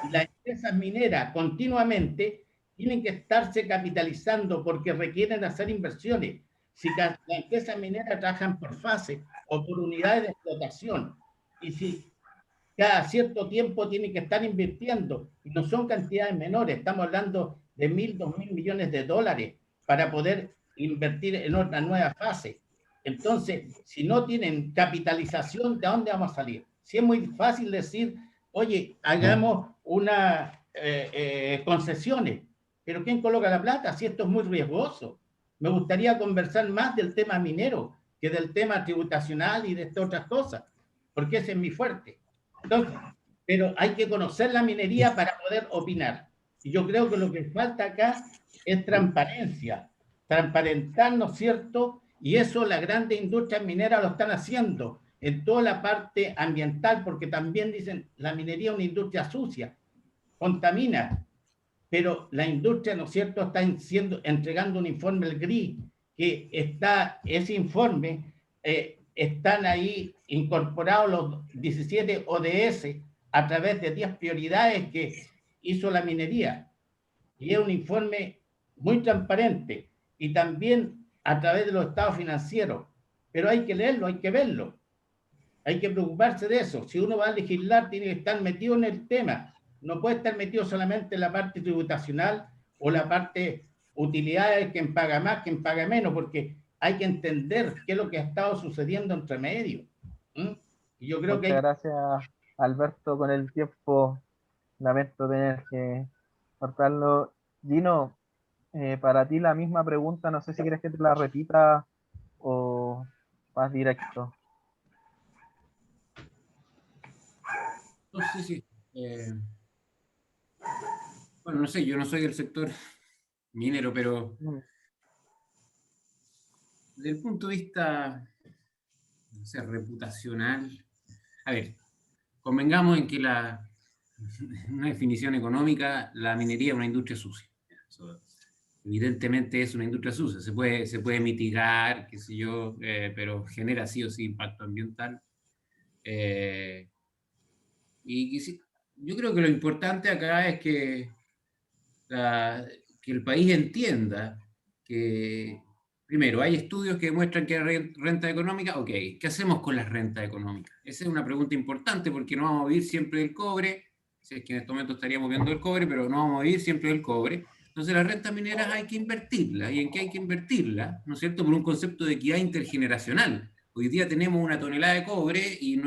Y las empresas mineras continuamente tienen que estarse capitalizando porque requieren hacer inversiones. Si las empresas mineras trabajan por fase o por unidades de explotación, y si cada cierto tiempo tienen que estar invirtiendo, y no son cantidades menores, estamos hablando de 1.000, 2.000 millones de dólares para poder invertir en otra nueva fase. Entonces, si no tienen capitalización, ¿de dónde vamos a salir? Si es muy fácil decir, oye, hagamos unas concesiones, pero ¿quién coloca la plata? Si esto es muy riesgoso. Me gustaría conversar más del tema minero que del tema tributacional y de estas otras cosas, porque ese es mi fuerte. Entonces, pero hay que conocer la minería para poder opinar. Y yo creo que lo que falta acá es transparencia, transparentar, ¿no es cierto? Y eso las grandes industrias mineras lo están haciendo en toda la parte ambiental, porque también dicen, la minería es una industria sucia, contamina, pero la industria, ¿no es cierto?, está entregando un informe, el GRI, que ese informe, están ahí incorporados los 17 ODS a través de 10 prioridades que hizo la minería. Y es un informe muy transparente y también a través de los estados financieros. Pero hay que leerlo, hay que verlo. Hay que preocuparse de eso. Si uno va a legislar, tiene que estar metido en el tema. No puede estar metido solamente en la parte tributacional o la parte utilidades, quien paga más, quien paga menos, porque hay que entender qué es lo que ha estado sucediendo entre medio. Y yo creo Muchas gracias, Alberto, con el tiempo. Lamento tener que cortarlo. Gino, para ti la misma pregunta, no sé si quieres que te la repita o más directo. No, sí. Bueno, no sé, yo no soy del sector minero, pero desde el punto de vista, no sé, reputacional, a ver, convengamos en que una definición económica, la minería es una industria sucia. Eso, evidentemente es una industria sucia, se puede mitigar, qué sé yo, pero genera sí o sí impacto ambiental. Yo creo que lo importante acá es que el país entienda que, primero, hay estudios que demuestran que hay renta económica. Ok, ¿qué hacemos con las rentas económicas? Esa es una pregunta importante porque no vamos a vivir siempre del cobre, si es que en este momento estaríamos viendo el cobre, pero no vamos a vivir siempre del cobre. Entonces las rentas mineras hay que invertirlas. ¿Y en qué hay que invertirlas? ¿No es cierto? Por un concepto de equidad intergeneracional. Hoy día tenemos una tonelada de cobre y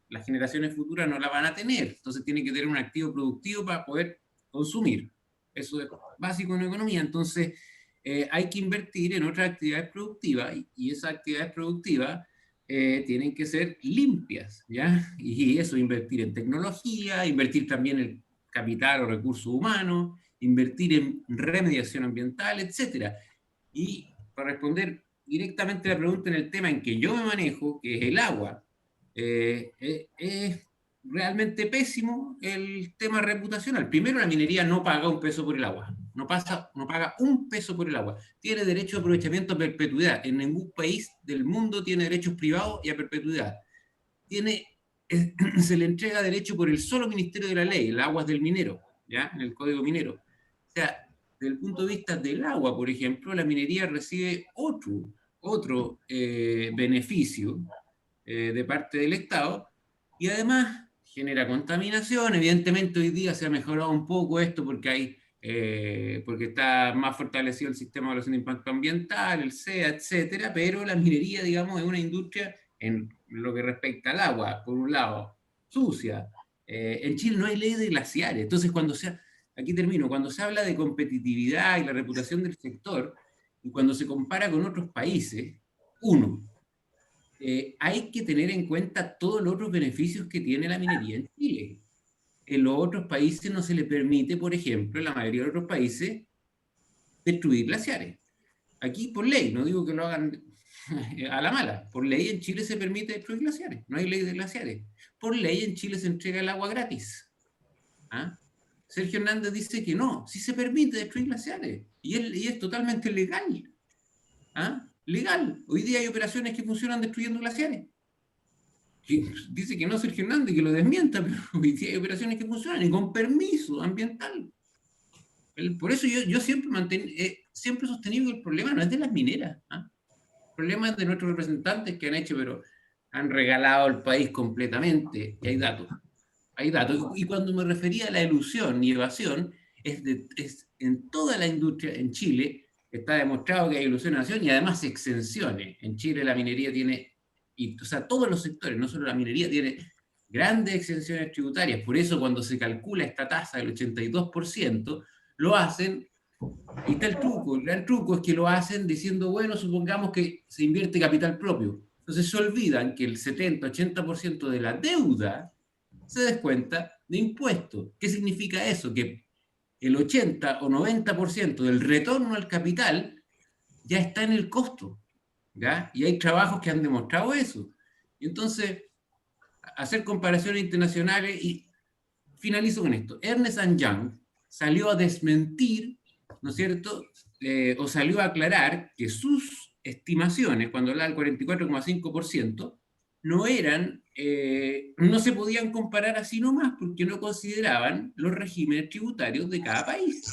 las generaciones futuras no la van a tener. Entonces tienen que tener un activo productivo para poder consumir. Eso es básico en economía. Entonces hay que invertir en otras actividades productivas y esas actividades productivas tienen que ser limpias, ¿ya? Y eso, invertir en tecnología, invertir también en capital o recursos humanos, invertir en remediación ambiental, etc. Y para responder directamente a la pregunta en el tema en que yo me manejo, que es el agua, es realmente pésimo el tema reputacional. Primero, la minería no paga un peso por el agua, no paga un peso por el agua. Tiene derecho a aprovechamiento a perpetuidad. En ningún país del mundo tiene derechos privados y a perpetuidad. Se le entrega derecho por el solo Ministerio de la Ley, el agua es del minero, ¿ya? En el Código Minero. O sea, desde el punto de vista del agua, por ejemplo, la minería recibe otro beneficio de parte del Estado y además genera contaminación. Evidentemente hoy día se ha mejorado un poco esto porque está más fortalecido el sistema de evaluación de impacto ambiental, el SEA, etcétera, pero la minería, digamos, es una industria en lo que respecta al agua, por un lado, sucia. En Chile no hay ley de glaciares, entonces aquí termino, cuando se habla de competitividad y la reputación del sector, y cuando se compara con otros países, hay que tener en cuenta todos los otros beneficios que tiene la minería en Chile. En los otros países no se le permite, por ejemplo, en la mayoría de otros países, destruir glaciares. Aquí por ley, no digo que lo hagan a la mala, por ley en Chile se permite destruir glaciares, no hay ley de glaciares. Por ley en Chile se entrega el agua gratis. ¿Ah? Sergio Hernández dice que no, sí se permite destruir glaciares y es totalmente legal. ¿Ah? Legal. Hoy día hay operaciones que funcionan destruyendo glaciares. Dice que no Sergio Hernández, que lo desmienta, pero hoy día hay operaciones que funcionan y con permiso ambiental. Por eso yo siempre he sostenido que el problema no es de las mineras. ¿Ah? El problema es de nuestros representantes que han hecho, pero han regalado el país completamente. Y hay datos. Hay datos. Y cuando me refería a la ilusión y evasión, es en toda la industria en Chile está demostrado que hay ilusión y evasión y además exenciones. En Chile la minería tiene, o sea, todos los sectores, no solo la minería, tiene grandes exenciones tributarias. Por eso cuando se calcula esta tasa del 82%, lo hacen, y está el truco. El gran truco es que lo hacen diciendo, bueno, supongamos que se invierte capital propio. Entonces se olvidan que el 70-80% de la deuda se descuenta de impuestos. ¿Qué significa eso? Que el 80 o 90% del retorno al capital ya está en el costo, ¿ya? Y hay trabajos que han demostrado eso. Y entonces, hacer comparaciones internacionales, y finalizo con esto. Ernst & Young salió a desmentir, ¿no es cierto? O salió a aclarar que sus estimaciones, cuando hablaba del 44,5%, no se podían comparar así nomás, porque no consideraban los regímenes tributarios de cada país.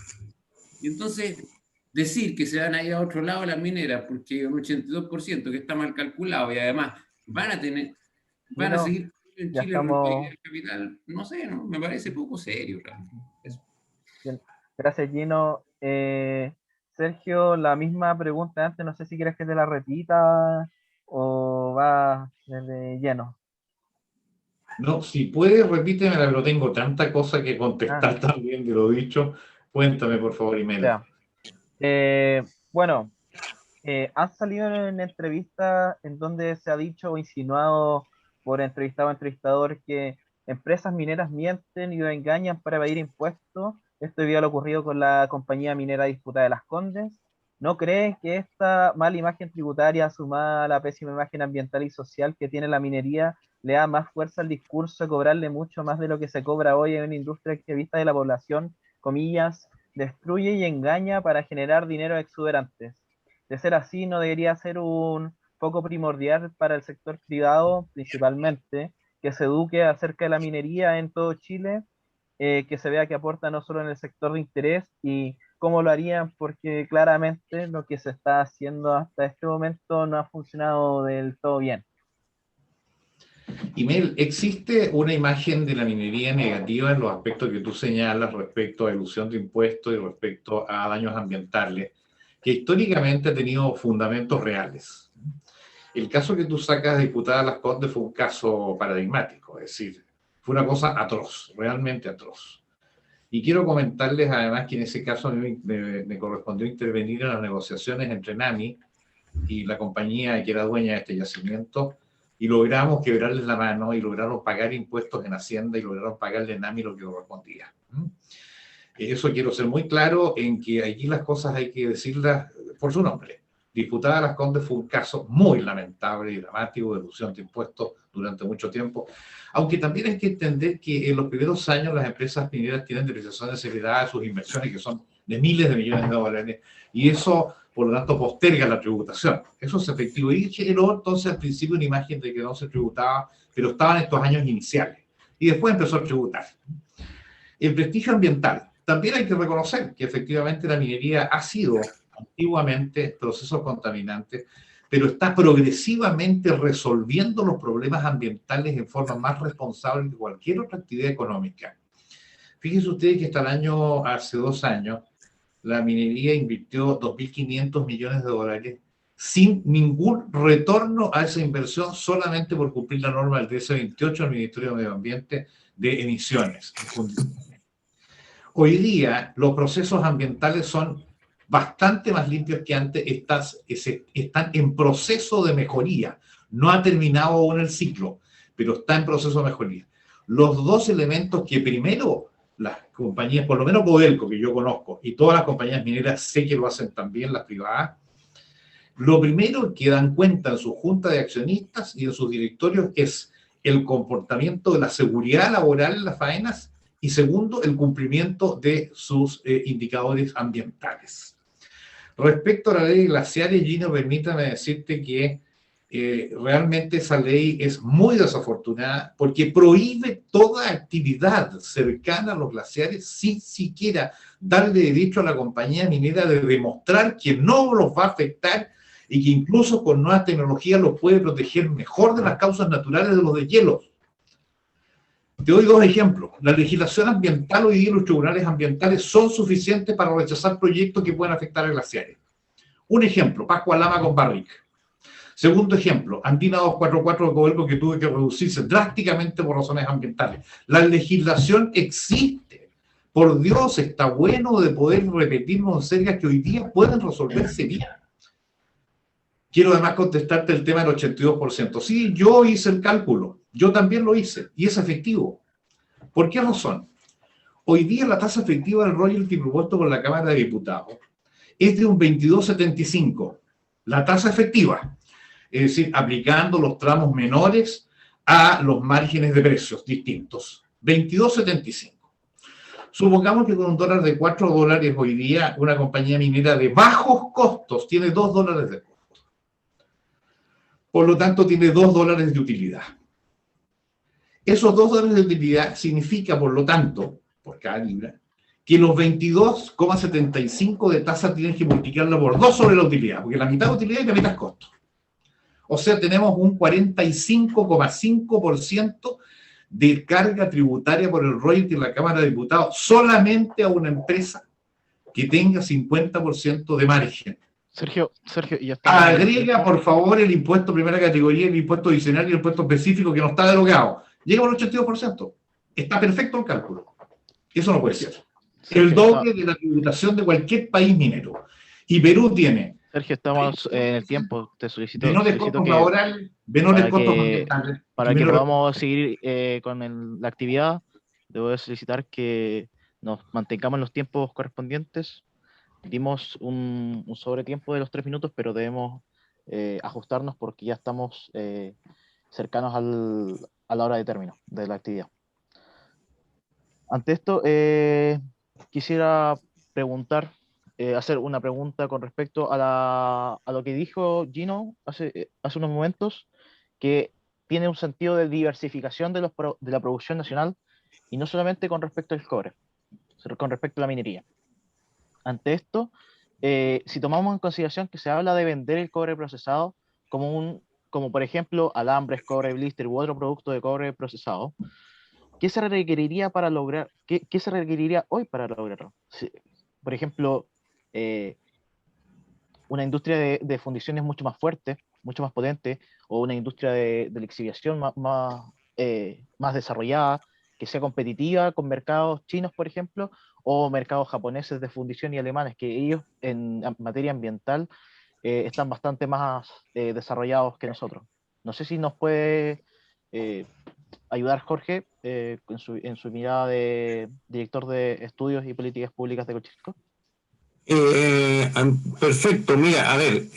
Y entonces, decir que se van a ir a otro lado las mineras porque un 82% que está mal calculado y además van a seguir en ya Chile, en un país estamos. del capital, no sé, ¿no? Me parece poco serio, realmente. Eso. Bien. Gracias, Gino. Sergio, la misma pregunta antes, no sé si quieres que te la repita o va desde lleno. No, si puedes, repítemela, pero tengo tanta cosa que contestar también de lo dicho. Cuéntame, por favor, Imelda. Bueno, han salido en entrevistas en donde se ha dicho o insinuado por entrevistado o entrevistador que empresas mineras mienten y engañan para evadir impuestos. Esto debido a lo ocurrido con la compañía minera disputada de Las Condes. ¿No creen que esta mala imagen tributaria, sumada a la pésima imagen ambiental y social que tiene la minería, le da más fuerza al discurso de cobrarle mucho más de lo que se cobra hoy en una industria que, vista de la población, comillas, destruye y engaña para generar dinero exuberantes? De ser así, no debería ser un foco primordial para el sector privado, principalmente, que se eduque acerca de la minería en todo Chile, que se vea que aporta no solo en el sector de interés y cómo lo harían, porque claramente lo que se está haciendo hasta este momento no ha funcionado del todo bien. Imel, existe una imagen de la minería negativa en los aspectos que tú señalas respecto a elusión de impuestos y respecto a daños ambientales, que históricamente ha tenido fundamentos reales. El caso que tú sacas, diputada Las Condes, fue un caso paradigmático, es decir, fue una cosa atroz, realmente atroz. Y quiero comentarles además que en ese caso me correspondió intervenir en las negociaciones entre NAMI y la compañía que era dueña de este yacimiento, y logramos quebrarles la mano y lograron pagar impuestos en Hacienda y lograron pagarle a NAMI lo que correspondía. Eso quiero ser muy claro en que allí las cosas hay que decirlas por su nombre. Diputada Las Condes fue un caso muy lamentable y dramático de elusión de impuestos durante mucho tiempo, aunque también hay que entender que en los primeros años las empresas mineras tienen depreciaciones aceleradas de sus inversiones, que son de miles de millones de dólares, y eso, por lo tanto, posterga la tributación. Eso es efectivo. Y generó entonces al principio una imagen de que no se tributaba, pero estaban estos años iniciales. Y después empezó a tributar. El prestigio ambiental. También hay que reconocer que efectivamente la minería ha sido antiguamente procesos contaminantes, pero está progresivamente resolviendo los problemas ambientales en forma más responsable que cualquier otra actividad económica. Fíjense ustedes que hasta el año, hace 2 años, la minería invirtió 2.500 millones de dólares sin ningún retorno a esa inversión, solamente por cumplir la norma del 1328 del Ministerio de Medio Ambiente de emisiones. Hoy día los procesos ambientales son bastante más limpios que antes, están en proceso de mejoría. No ha terminado aún el ciclo, pero está en proceso de mejoría. Los dos elementos que primero las compañías, por lo menos Codelco, que yo conozco, y todas las compañías mineras sé que lo hacen también, las privadas, lo primero que dan cuenta en su junta de accionistas y en sus directorios es el comportamiento de la seguridad laboral en las faenas y segundo, el cumplimiento de sus indicadores ambientales. Respecto a la ley de glaciares, Gino, permítame decirte que realmente esa ley es muy desafortunada porque prohíbe toda actividad cercana a los glaciares sin siquiera darle derecho a la compañía minera de demostrar que no los va a afectar y que incluso con nuevas tecnologías los puede proteger mejor de las causas naturales de los deshielos. Te doy 2 ejemplos. La legislación ambiental hoy día, los tribunales ambientales son suficientes para rechazar proyectos que pueden afectar a glaciares. Un ejemplo, Pascua Lama con Barrick. Segundo ejemplo, Andina 244 de Codelco, que tuvo que reducirse drásticamente por razones ambientales. La legislación existe. Por Dios, está bueno de poder repetirnos en serias que hoy día pueden resolverse bien. Quiero además contestarte el tema del 82%. Sí, yo hice el cálculo, yo también lo hice, y es efectivo. ¿Por qué razón? Hoy día la tasa efectiva del royalty propuesto por la Cámara de Diputados es de un 22,75, la tasa efectiva, es decir, aplicando los tramos menores a los márgenes de precios distintos, 22,75. Supongamos que con un dólar de $4 hoy día, una compañía minera de bajos costos tiene $2 de costo. Por lo tanto, tiene $2 de utilidad. Esos $2 de utilidad significa, por lo tanto, por cada libra, que los 22,75 de tasa tienes que multiplicarlo por 2 sobre la utilidad, porque la mitad es utilidad y la mitad es costo. O sea, tenemos un 45,5% de carga tributaria por el royalty en la Cámara de Diputados solamente a una empresa que tenga 50% de margen. Sergio, ya está. Agrega, por favor, el impuesto primera categoría, el impuesto adicional y el impuesto específico que no está derogado. Llega al 82%. Está perfecto el cálculo. Eso no puede ser. El doble de la tributación de cualquier país minero. Y Perú tiene... Sergio, estamos en el tiempo. Te solicito menores costos laborales, menores costos ambientales. Para que podamos seguir con la actividad, debo solicitar que nos mantengamos en los tiempos correspondientes. Dimos un sobretiempo de los 3 minutos, pero debemos ajustarnos porque ya estamos cercanos a la hora de término de la actividad. Ante esto, quisiera hacer una pregunta con respecto a lo que dijo Gino hace unos momentos, que tiene un sentido de diversificación de la producción nacional y no solamente con respecto al cobre, sino con respecto a la minería. Ante esto, si tomamos en consideración que se habla de vender el cobre procesado como como por ejemplo alambres, cobre, blister u otro producto de cobre procesado, ¿qué se requeriría para lograr, qué se requeriría hoy para lograrlo? Por ejemplo, una industria de fundiciones mucho más fuerte, mucho más potente, o una industria de lixiviación más desarrollada, que sea competitiva con mercados chinos, por ejemplo, o mercados japoneses de fundición y alemanes, que ellos en materia ambiental están bastante más desarrollados que nosotros. No sé si nos puede ayudar Jorge en su mirada de director de estudios y políticas públicas de Cochilco. Perfecto, mira, a ver,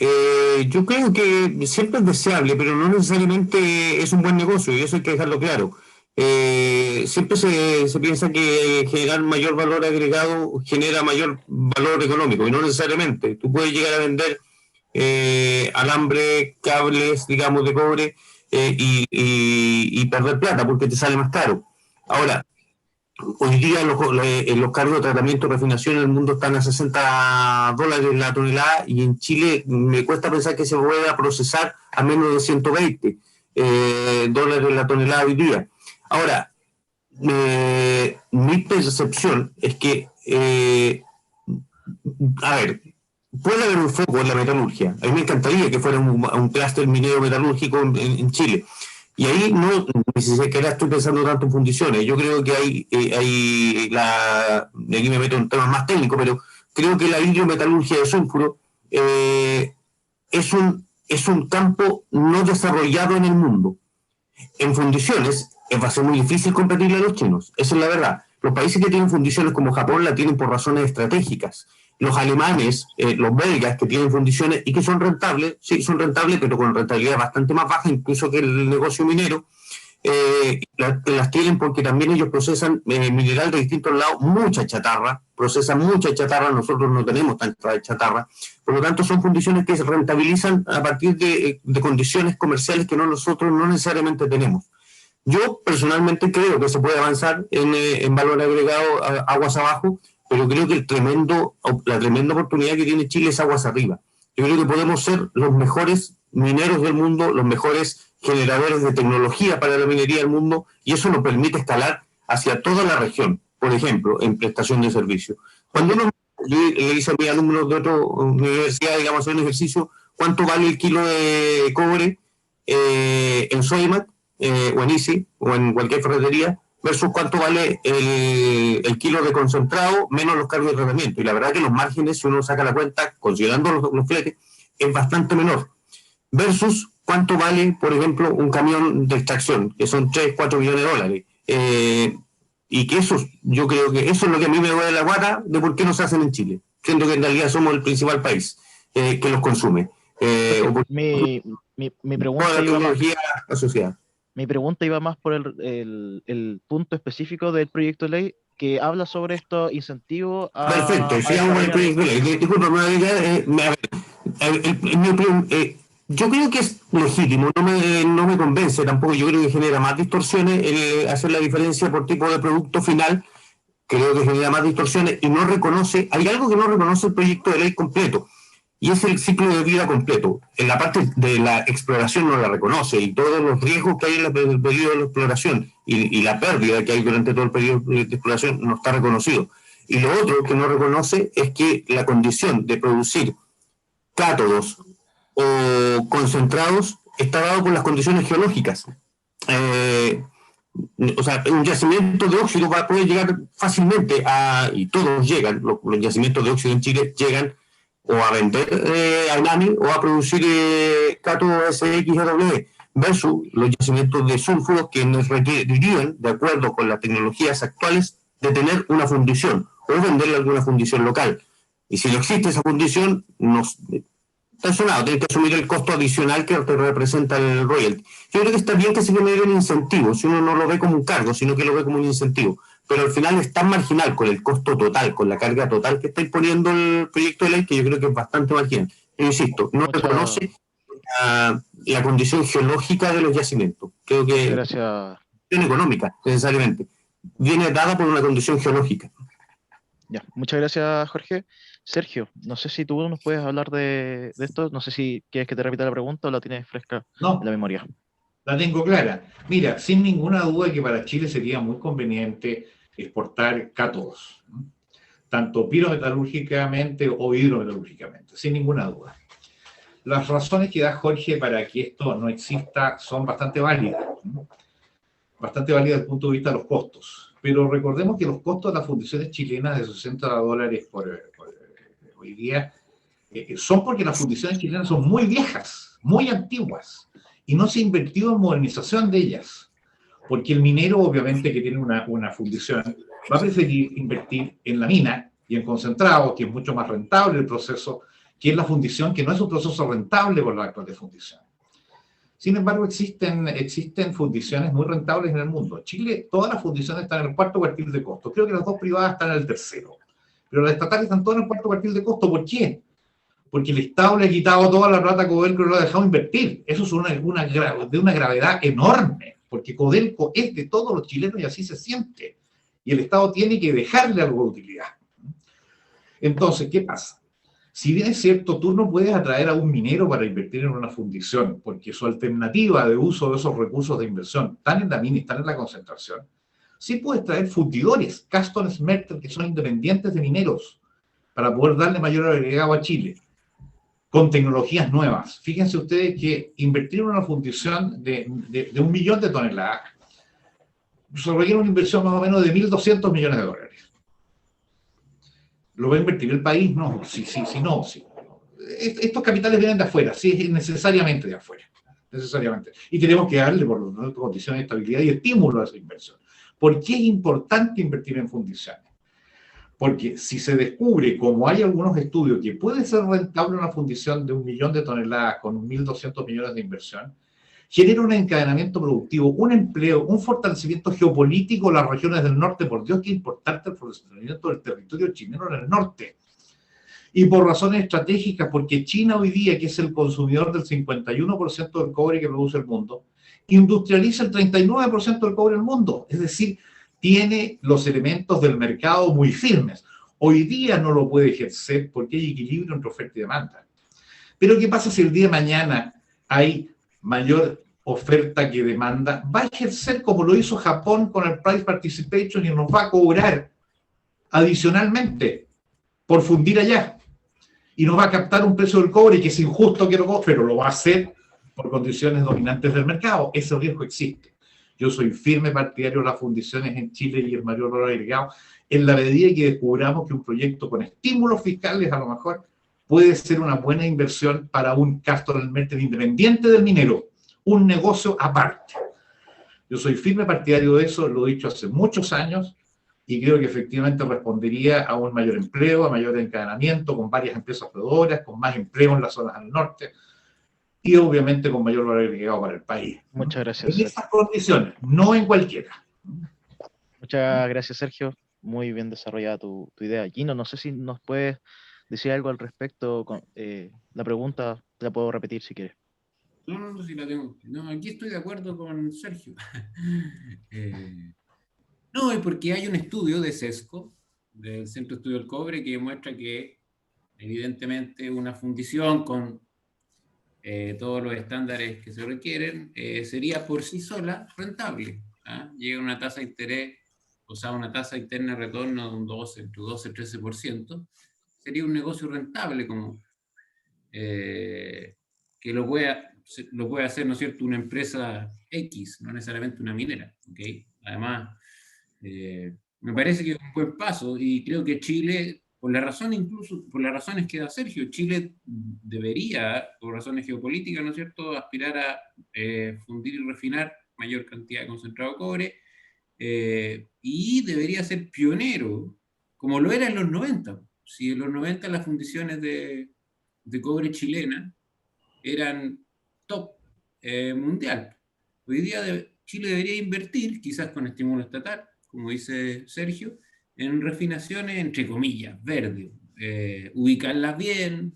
yo creo que siempre es deseable, pero no necesariamente es un buen negocio, y eso hay que dejarlo claro. Siempre se piensa que generar mayor valor agregado genera mayor valor económico, y no necesariamente. Tú puedes llegar a vender alambre, cables, digamos, de cobre, y perder plata porque te sale más caro. Ahora, hoy día los cargos de tratamiento y refinación en el mundo están a $60 la tonelada, y en Chile me cuesta pensar que se pueda procesar a menos de 120 dólares la tonelada hoy día. Ahora, mi percepción es que, a ver, puede haber un foco en la metalurgia. A mí me encantaría que fuera un clúster minero metalúrgico en Chile. Y ahí no ni siquiera estoy pensando tanto en fundiciones. Yo creo que aquí me meto en temas más técnicos, pero creo que la hidrometalurgia de sulfuro es un campo no desarrollado en el mundo. En fundiciones va a ser muy difícil competirle a los chinos, esa es la verdad. Los países que tienen fundiciones como Japón la tienen por razones estratégicas. Los alemanes, los belgas que tienen fundiciones y que son rentables, sí, son rentables, pero con rentabilidad bastante más baja incluso que el negocio minero, las tienen porque también ellos procesan mineral de distintos lados, mucha chatarra, procesan mucha chatarra, nosotros no tenemos tanta chatarra, por lo tanto son fundiciones que se rentabilizan a partir de condiciones comerciales que nosotros no necesariamente tenemos. Yo personalmente creo que se puede avanzar en valor agregado aguas abajo, pero creo que la tremenda oportunidad que tiene Chile es aguas arriba. Yo creo que podemos ser los mejores mineros del mundo, los mejores generadores de tecnología para la minería del mundo, y eso nos permite escalar hacia toda la región, por ejemplo, en prestación de servicios. Cuando yo le hice a mis alumnos de otra universidad, digamos, hacer un ejercicio, ¿cuánto vale el kilo de cobre en Sodimac, o en Easy, o en cualquier ferretería, versus cuánto vale el kilo de concentrado menos los cargos de tratamiento? Y la verdad que los márgenes, si uno saca la cuenta, considerando los fletes, es bastante menor. Versus cuánto vale, por ejemplo, un camión de extracción, que son 3, 4 millones de dólares. Y que yo creo que eso es lo que a mí me duele la guata de por qué no se hacen en Chile, siendo que en realidad somos el principal país que los consume. Mi pregunta iba más, asociada. Mi pregunta iba más por el punto específico del proyecto de ley que habla sobre estos incentivos a... Perfecto, sigamos con el proyecto de ley. Disculpa, yo creo que es legítimo, no me convence tampoco. Yo creo que genera más distorsiones hacer la diferencia por tipo de producto final. Creo que genera más distorsiones y hay algo que no reconoce el proyecto de ley completo, y es el ciclo de vida completo. En la parte de la exploración no la reconoce, y todos los riesgos que hay en el periodo de la exploración y la pérdida que hay durante todo el periodo de exploración no está reconocido. Y lo otro que no reconoce es que la condición de producir cátodos o concentrados está dado por las condiciones geológicas. O sea, un yacimiento de óxido puede llegar fácilmente y todos llegan, los yacimientos de óxido en Chile llegan o a vender a NAMI o a producir cátodo SXW, versus los yacimientos de sulfuros que nos requerirían, de acuerdo con las tecnologías actuales, de tener una fundición o venderle alguna fundición local. Y si no existe esa fundición, está sonado, tienen que asumir el costo adicional que representa el royalty. Yo creo que está bien que se genere un incentivo, si uno no lo ve como un cargo, sino que lo ve como un incentivo. Pero al final es tan marginal con el costo total, con la carga total que está imponiendo el proyecto de ley, que yo creo que es bastante marginal. Pero insisto, no reconoce la condición geológica de los yacimientos. Creo que la condición económica, necesariamente, viene dada por una condición geológica. Ya, muchas gracias, Jorge. Sergio, no sé si tú nos puedes hablar de esto, no sé si quieres que te repita la pregunta o la tienes fresca No, en la memoria. la tengo clara. Mira, sin ninguna duda que para Chile sería muy conveniente exportar cátodos, ¿no? Tanto pirometalúrgicamente o hidrometalúrgicamente, sin ninguna duda. Las razones que da Jorge para que esto no exista son bastante válidas, ¿no? Bastante válidas desde el punto de vista de los costos. Pero recordemos que los costos de las fundiciones chilenas de $60 por hoy día son porque las fundiciones chilenas son muy viejas, muy antiguas, y no se ha invertido en modernización de ellas. Porque el minero, obviamente, que tiene una fundición, va a preferir invertir en la mina y en concentrado, que es mucho más rentable el proceso, que en la fundición, que no es un proceso rentable por la actual fundición. Sin embargo, existen fundiciones muy rentables en el mundo. Chile, todas las fundiciones están en el cuarto cuartil de costo. Creo que las dos privadas están en el tercero. Pero las estatales están todas en el cuarto cuartil de costo. ¿Por qué? Porque el Estado le ha quitado toda la plata a Codelco y lo ha dejado invertir. Eso es de una gravedad enorme, porque Codelco es de todos los chilenos y así se siente. Y el Estado tiene que dejarle algo de utilidad. Entonces, ¿qué pasa? Si bien es cierto, tú no puedes atraer a un minero para invertir en una fundición, porque su alternativa de uso de esos recursos de inversión están en la mina y están en la concentración, sí puedes traer fundidores, Caston Smelter, que son independientes de mineros, para poder darle mayor agregado a Chile, con tecnologías nuevas. Fíjense ustedes que invertir en una fundición de 1 millón de toneladas se requiere una inversión más o menos de $1.200 millones. ¿Lo va a invertir el país? No, sí. Estos capitales vienen de afuera, sí, necesariamente de afuera. Necesariamente. Y tenemos que darle, por lo tanto, condiciones de estabilidad y estímulo a esa inversión. ¿Por qué es importante invertir en fundiciones? Porque si se descubre, como hay algunos estudios, que puede ser rentable una fundición de 1 millón de toneladas con 1.200 millones de inversión, genera un encadenamiento productivo, un empleo, un fortalecimiento geopolítico en las regiones del norte. Por Dios, que importante el fortalecimiento del territorio chileno en el norte. Y por razones estratégicas, porque China hoy día, que es el consumidor del 51% del cobre que produce el mundo, industrializa el 39% del cobre del mundo. Es decir, tiene los elementos del mercado muy firmes. Hoy día no lo puede ejercer porque hay equilibrio entre oferta y demanda. Pero ¿qué pasa si el día de mañana hay mayor oferta que demanda? Va a ejercer como lo hizo Japón con el Price Participation y nos va a cobrar adicionalmente por fundir allá. Y nos va a captar un precio del cobre que es injusto que lo cobre, pero lo va a hacer por condiciones dominantes del mercado. Ese riesgo existe. Yo soy firme partidario de las fundiciones en Chile y el mayor valor agregado, en la medida que descubramos que un proyecto con estímulos fiscales a lo mejor puede ser una buena inversión para un Castor Smelter independiente del minero, un negocio aparte. Yo soy firme partidario de eso, lo he dicho hace muchos años, y creo que efectivamente respondería a un mayor empleo, a mayor encadenamiento, con varias empresas proveedoras, con más empleo en las zonas del norte, y obviamente con mayor valor agregado para el país. Muchas gracias. En esas condiciones, no en cualquiera. Muchas gracias, Sergio. Muy bien desarrollada tu idea. Gino, no sé si nos puedes decir algo al respecto. La pregunta la puedo repetir si quieres. No, sí la tengo. No, aquí estoy de acuerdo con Sergio. No, es porque hay un estudio de CESCO, del Centro de Estudio del Cobre, que muestra que evidentemente una fundición con todos los estándares que se requieren sería por sí sola rentable. Llega a una tasa de interés, o sea, una tasa interna de retorno de un 12, entre 12 y 13%, sería un negocio rentable como que lo puede hacer, ¿no es cierto?, una empresa X, no necesariamente una minera, ¿ok? Además, me parece que es un buen paso y creo que Chile, por las razones que da Sergio, Chile debería, por razones geopolíticas, ¿no es cierto?, aspirar a fundir y refinar mayor cantidad de concentrado de cobre y debería ser pionero, como lo era en los 90. Si en los 90 las fundiciones de cobre chilena eran top mundial. Hoy día Chile debería invertir, quizás con estímulo estatal, como dice Sergio, en refinaciones, entre comillas, verdes. Ubicarlas bien,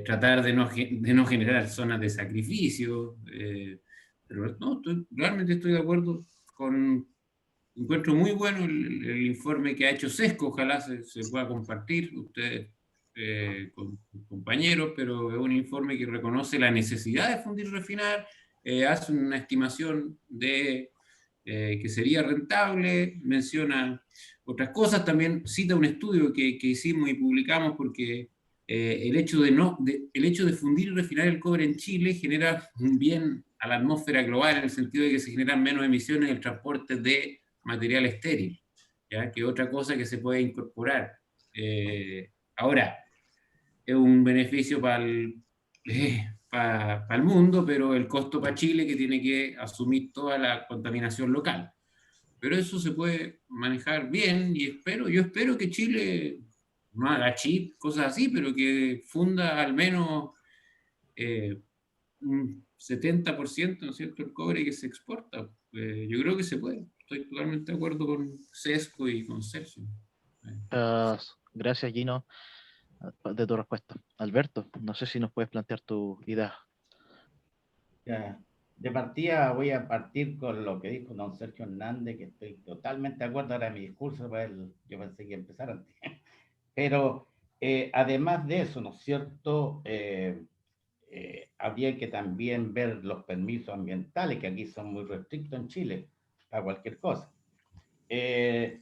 tratar de no generar zonas de sacrificio. Pero no, realmente estoy de acuerdo con encuentro muy bueno el informe que ha hecho Sesco, ojalá se pueda compartir ustedes con compañeros, pero es un informe que reconoce la necesidad de fundir y refinar, hace una estimación de que sería rentable, menciona otras cosas, también cita un estudio que hicimos y publicamos porque el hecho de fundir y refinar el cobre en Chile genera un bien a la atmósfera global en el sentido de que se generan menos emisiones en el transporte de material estéril, ¿ya? Que otra cosa que se puede incorporar. Ahora, es un beneficio para el mundo, pero el costo para Chile que tiene que asumir toda la contaminación local. Pero eso se puede manejar bien y yo espero que Chile no haga chip, cosas así, pero que funda al menos un 70%, ¿no es cierto?, el cobre que se exporta. Yo creo que se puede. Estoy totalmente de acuerdo con Sesco y con Sergio. Gracias, Gino, de tu respuesta. Alberto, no sé si nos puedes plantear tu idea. Ya. De partida voy a partir con lo que dijo don Sergio Hernández, que estoy totalmente de acuerdo. Ahora mi discurso, yo pensé que iba a empezar antes. Pero además de eso, ¿no es cierto? Habría que también ver los permisos ambientales, que aquí son muy restrictos en Chile, para cualquier cosa. Y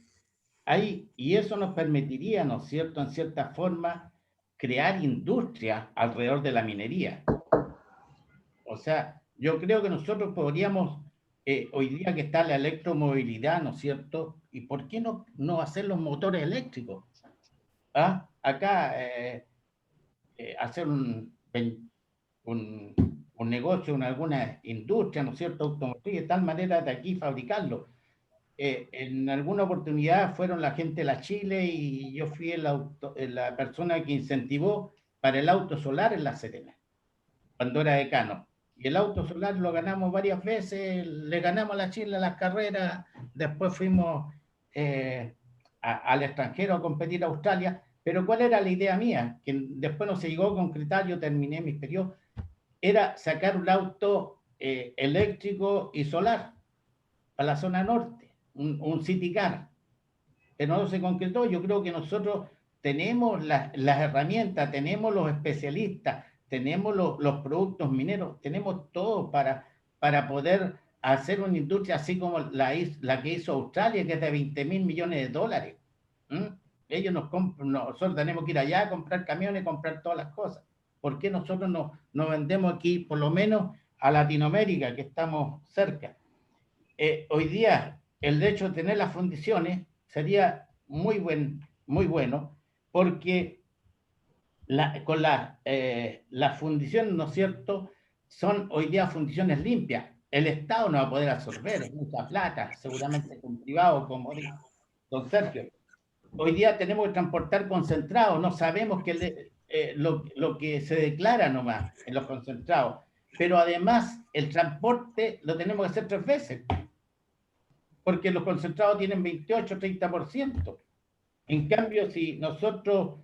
eso nos permitiría, ¿no es cierto?, en cierta forma, crear industria alrededor de la minería. O sea, yo creo que nosotros podríamos, hoy día que está la electromovilidad, ¿no es cierto?, ¿y por qué no hacer los motores eléctricos? ¿Ah? Acá, hacer un negocio en alguna industria, ¿no es cierto?, automotriz, de tal manera de aquí fabricarlo. En alguna oportunidad fueron la gente de la Chile y yo fui la persona que incentivó para el auto solar en La Serena, cuando era decano. Y el auto solar lo ganamos varias veces, le ganamos a la Chile las carreras, después fuimos al extranjero a competir a Australia. Pero ¿cuál era la idea mía? Que después no se llegó a concretar, yo terminé mis periodos, era sacar un auto eléctrico y solar a la zona norte, un city car, pero no se concretó. Yo creo que nosotros tenemos las herramientas, tenemos los especialistas, tenemos los productos mineros, tenemos todo para poder hacer una industria así como la que hizo Australia, que es de 20.000 millones de dólares. Ellos nosotros tenemos que ir allá a comprar camiones, comprar todas las cosas. ¿Por qué nosotros no vendemos aquí, por lo menos a Latinoamérica, que estamos cerca? Hoy día, el hecho de tener las fundiciones sería muy bueno, porque con las fundiciones, ¿no es cierto?, son hoy día fundiciones limpias. El Estado no va a poder absorber mucha plata, seguramente con privado, como dijo don Sergio. Hoy día tenemos que transportar concentrados, no sabemos lo que se declara nomás en los concentrados, pero además el transporte lo tenemos que hacer 3 veces, porque los concentrados tienen 28, 30%. En cambio, si nosotros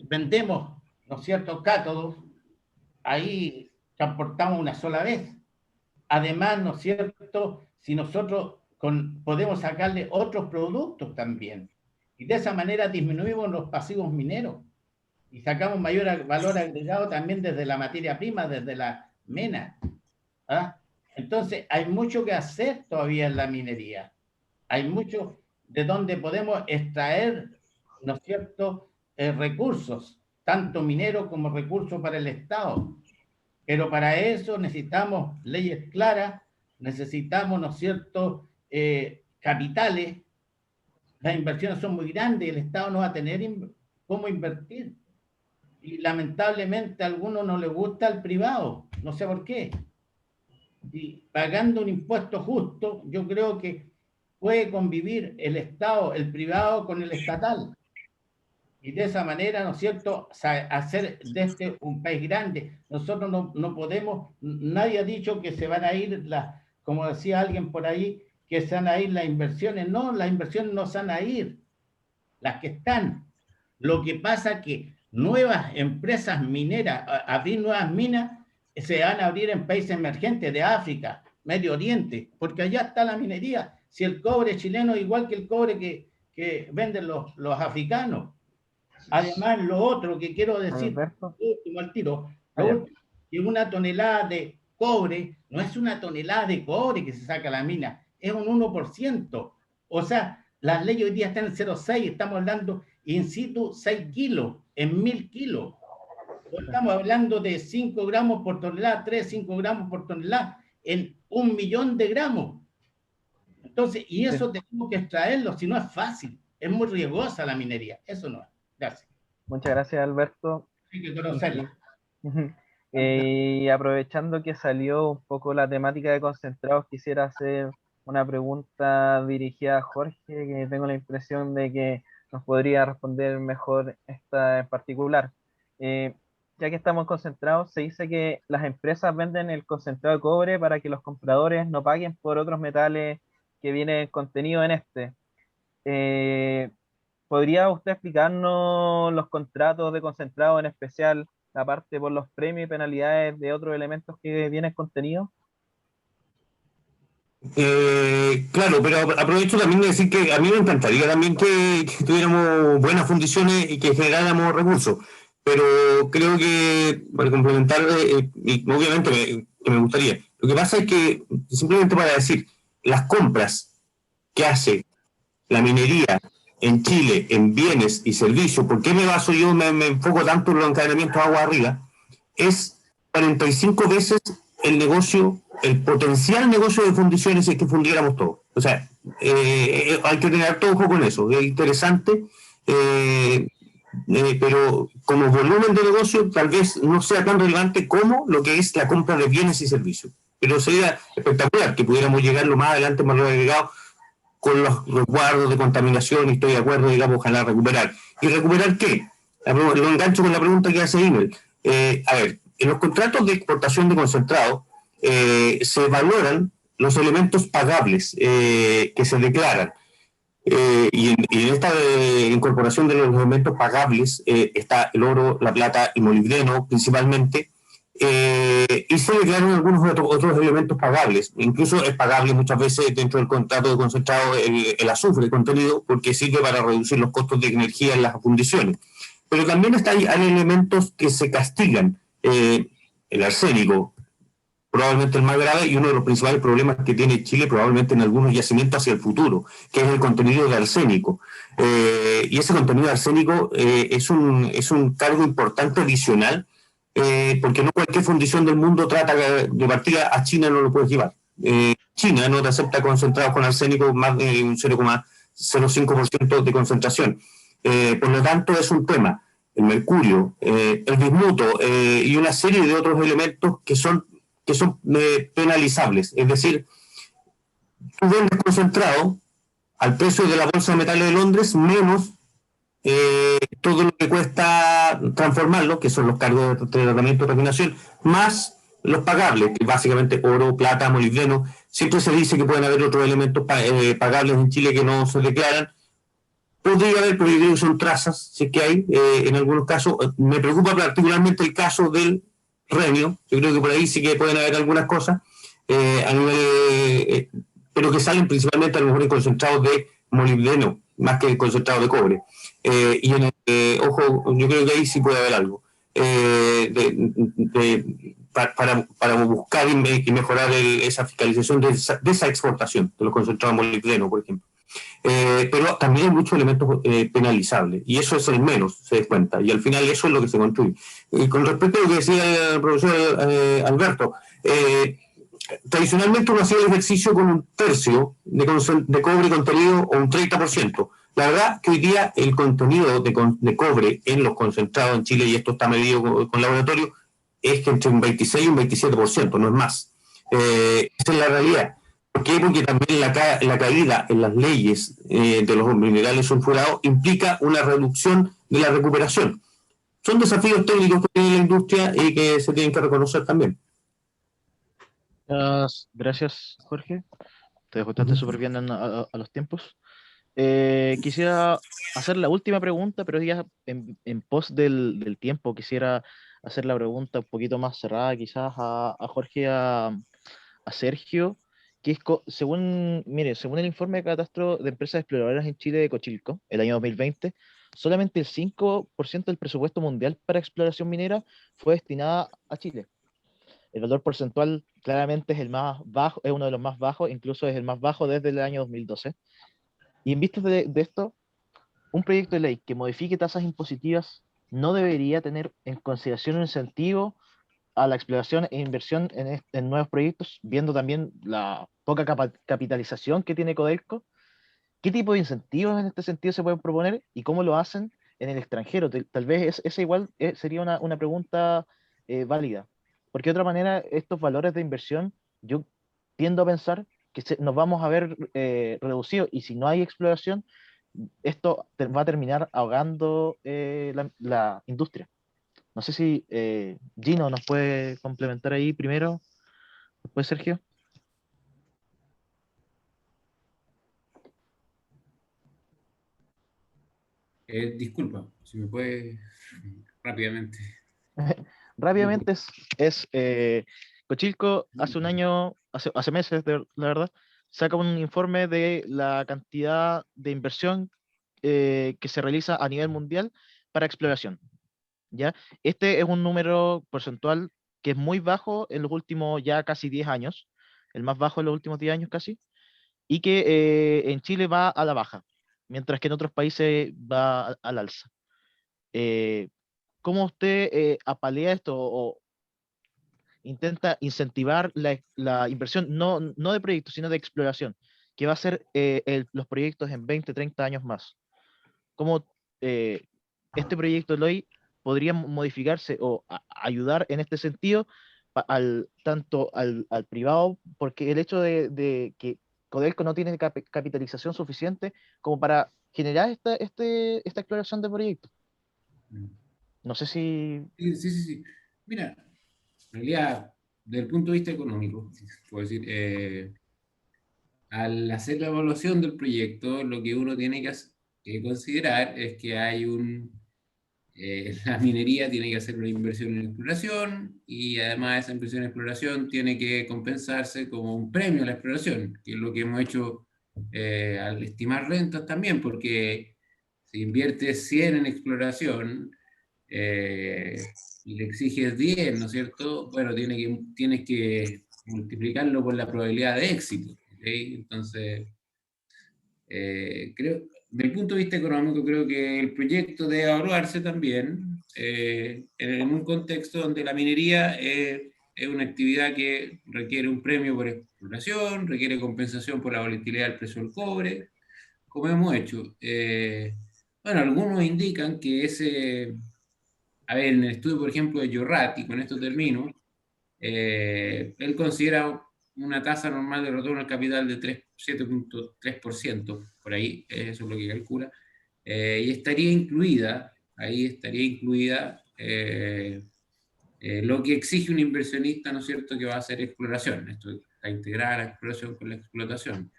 vendemos, ¿no es cierto?, cátodos, ahí transportamos una sola vez. Además, ¿no es cierto?, si nosotros podemos sacarle otros productos también, y de esa manera disminuimos los pasivos mineros y sacamos mayor valor agregado también desde la materia prima, desde la mena. ¿Ah? Entonces, hay mucho que hacer todavía en la minería. Hay mucho de donde podemos extraer, ¿no es cierto?, recursos, tanto mineros como recursos para el Estado. Pero para eso necesitamos leyes claras, necesitamos, ¿no es cierto?, capitales. Las inversiones son muy grandes y el Estado no va a tener cómo invertir. Y lamentablemente a algunos no les gusta el privado, no sé por qué. Y pagando un impuesto justo, yo creo que puede convivir el Estado, el privado con el estatal. Y de esa manera, ¿no es cierto?, hacer de este un país grande. Nosotros no podemos, nadie ha dicho que se van a ir, como decía alguien por ahí, que se van a ir las inversiones. No, las inversiones no se van a ir, las que están. Lo que pasa es que nuevas empresas mineras, abrir nuevas minas, se van a abrir en países emergentes de África, Medio Oriente, porque allá está la minería. Si el cobre chileno es igual que el cobre que venden los africanos. Además, lo otro que quiero decir, Alberto. último al tiro, Ah, lo ya. último, que una tonelada de cobre no es una tonelada de cobre que se saca a la mina, es un 1%. O sea, las leyes hoy día están en 0,6, estamos hablando in situ 6 kilos en 1000 kilos. Estamos hablando de 5 gramos por tonelada, 3, 5 gramos por tonelada en 1 millón de gramos. Entonces, y eso tenemos que extraerlo, si no es fácil, es muy riesgosa la minería, eso no es. Gracias. Muchas gracias, Alberto. Hay que conocerla. Y aprovechando que salió un poco la temática de concentrados, quisiera hacer una pregunta dirigida a Jorge, que tengo la impresión de que nos podría responder mejor esta en particular. Ya que estamos concentrados, se dice que las empresas venden el concentrado de cobre para que los compradores no paguen por otros metales que vienen contenidos en este. ¿Podría usted explicarnos los contratos de concentrado, en especial la parte por los premios y penalidades de otros elementos que vienen contenidos? Claro, pero aprovecho también de decir que a mí me encantaría también que tuviéramos buenas fundiciones y que generáramos recursos, pero creo que para complementar, y obviamente que me gustaría, lo que pasa es que simplemente para decir, las compras que hace la minería en Chile en bienes y servicios, ¿por qué me baso yo, me enfoco tanto en los encadenamientos agua arriba? Es 45 veces el negocio, el potencial negocio de fundiciones si es que fundiéramos todo. O sea, hay que tener todo ojo con eso. Es interesante, pero como volumen de negocio tal vez no sea tan relevante como lo que es la compra de bienes y servicios. Pero sería espectacular que pudiéramos llegarlo más adelante, más agregado, con los resguardos de contaminación, y estoy de acuerdo, digamos, ojalá recuperar. ¿Y recuperar qué? Lo engancho con la pregunta que hace Imel. A ver, en los contratos de exportación de concentrado se valoran los elementos pagables que se declaran. Y en esta incorporación de los elementos pagables está el oro, la plata y molibdeno principalmente, y se declaran algunos otros elementos pagables. Incluso es pagable muchas veces dentro del contrato de concentrado el azufre contenido, porque sirve para reducir los costos de energía en las fundiciones. Pero también hay elementos que se castigan. El arsénico, probablemente el más grave y uno de los principales problemas que tiene Chile probablemente en algunos yacimientos hacia el futuro, que es el contenido de arsénico. Y ese contenido de arsénico es un cargo importante adicional, porque no cualquier fundición del mundo trata de partida a China, no lo puedes llevar. China no te acepta concentrados con arsénico más de un 0,05% de concentración. Por lo tanto, es un tema. El mercurio, el bismuto y una serie de otros elementos que son penalizables. Es decir, tú vendes concentrado al precio de la Bolsa de Metales de Londres menos todo lo que cuesta transformarlo, que son los cargos de tratamiento y refinación, más los pagables, que básicamente oro, plata, molibdeno. Siempre se dice que pueden haber otros elementos pagables en Chile que no se declaran. Podría haber, pero yo creo que son trazas, si es que hay, en algunos casos. Me preocupa particularmente el caso del renio. Yo creo que por ahí sí que pueden haber algunas cosas, a nivel, pero que salen principalmente a lo mejor en concentrados de molibdeno, más que en concentrados de cobre. Y ojo, yo creo que ahí sí puede haber algo para buscar y mejorar esa fiscalización de esa exportación de los concentrados de molibdeno, por ejemplo. Pero también hay muchos elementos penalizables, y eso es el menos, se da cuenta, y al final eso es lo que se construye. Y con respecto a lo que decía el profesor Alberto, tradicionalmente uno hacía el ejercicio con un tercio de cobre contenido o un 30%. La verdad que hoy día el contenido de cobre en los concentrados en Chile, y esto está medido con laboratorio, es que entre un 26 y un 27%, no es más. Esa es la realidad. ¿Por qué? Porque también la caída en las leyes de los minerales sulfurados implica una reducción de la recuperación. Son desafíos técnicos que tiene la industria y que se tienen que reconocer también. Gracias, Jorge. Te ajustaste súper bien a los tiempos. Quisiera hacer la última pregunta, pero ya en pos del tiempo quisiera hacer la pregunta un poquito más cerrada quizás a Jorge, a a Sergio, que es, según el informe de catastro de empresas exploradoras en Chile de Cochilco, el año 2020, solamente el 5% del presupuesto mundial para exploración minera fue destinada a Chile. El valor porcentual claramente es el más bajo, es uno de los más bajos, incluso es el más bajo desde el año 2012. Y en vista de esto, un proyecto de ley que modifique tasas impositivas no debería tener en consideración un incentivo a la exploración e inversión en nuevos proyectos, viendo también la poca capitalización que tiene Codelco. ¿Qué tipo de incentivos en este sentido se pueden proponer y cómo lo hacen en el extranjero? Tal vez esa igual sería una pregunta válida, porque de otra manera estos valores de inversión yo tiendo a pensar que nos vamos a ver reducidos, y si no hay exploración, esto va a terminar ahogando la industria. No sé si Gino nos puede complementar ahí primero, después Sergio. Disculpa, si me puede rápidamente. Rápidamente Cochilco hace un año, hace meses, la verdad, saca un informe de la cantidad de inversión que se realiza a nivel mundial para exploración. ¿Ya? Este es un número porcentual que es muy bajo en los últimos ya casi 10 años, el más bajo en los últimos 10 años casi, y que en Chile va a la baja, mientras que en otros países va al alza. ¿Cómo usted apalea esto o intenta incentivar la inversión, no de proyectos, sino de exploración, que va a ser los proyectos en 20, 30 años más? ¿Cómo este proyecto de ley podría modificarse o ayudar en este sentido tanto al privado, porque el hecho de que Codelco no tiene capitalización suficiente como para generar esta exploración de proyectos? No sé si... Sí, sí, sí, sí. Mira, en realidad, desde el punto de vista económico, puedo decir, al hacer la evaluación del proyecto, lo que uno tiene que considerar es que hay la minería tiene que hacer una inversión en exploración, y además esa inversión en exploración tiene que compensarse como un premio a la exploración, que es lo que hemos hecho al estimar rentas también, porque si inviertes 100 en exploración y le exiges 10, ¿no es cierto? Bueno, tienes que multiplicarlo por la probabilidad de éxito, ¿okay? Entonces, creo, desde el punto de vista económico, creo que el proyecto debe evaluarse también en un contexto donde la minería es una actividad que requiere un premio por exploración, requiere compensación por la volatilidad del precio del cobre, como hemos hecho. Bueno, algunos indican que a ver, en el estudio, por ejemplo, de Jorrat, y con esto termino, él considera una tasa normal de retorno al capital de 7.3%, por ahí, eso es lo que calcula, y ahí estaría incluida lo que exige un inversionista, ¿no es cierto?, que va a hacer exploración. Esto está integrada la exploración con la explotación.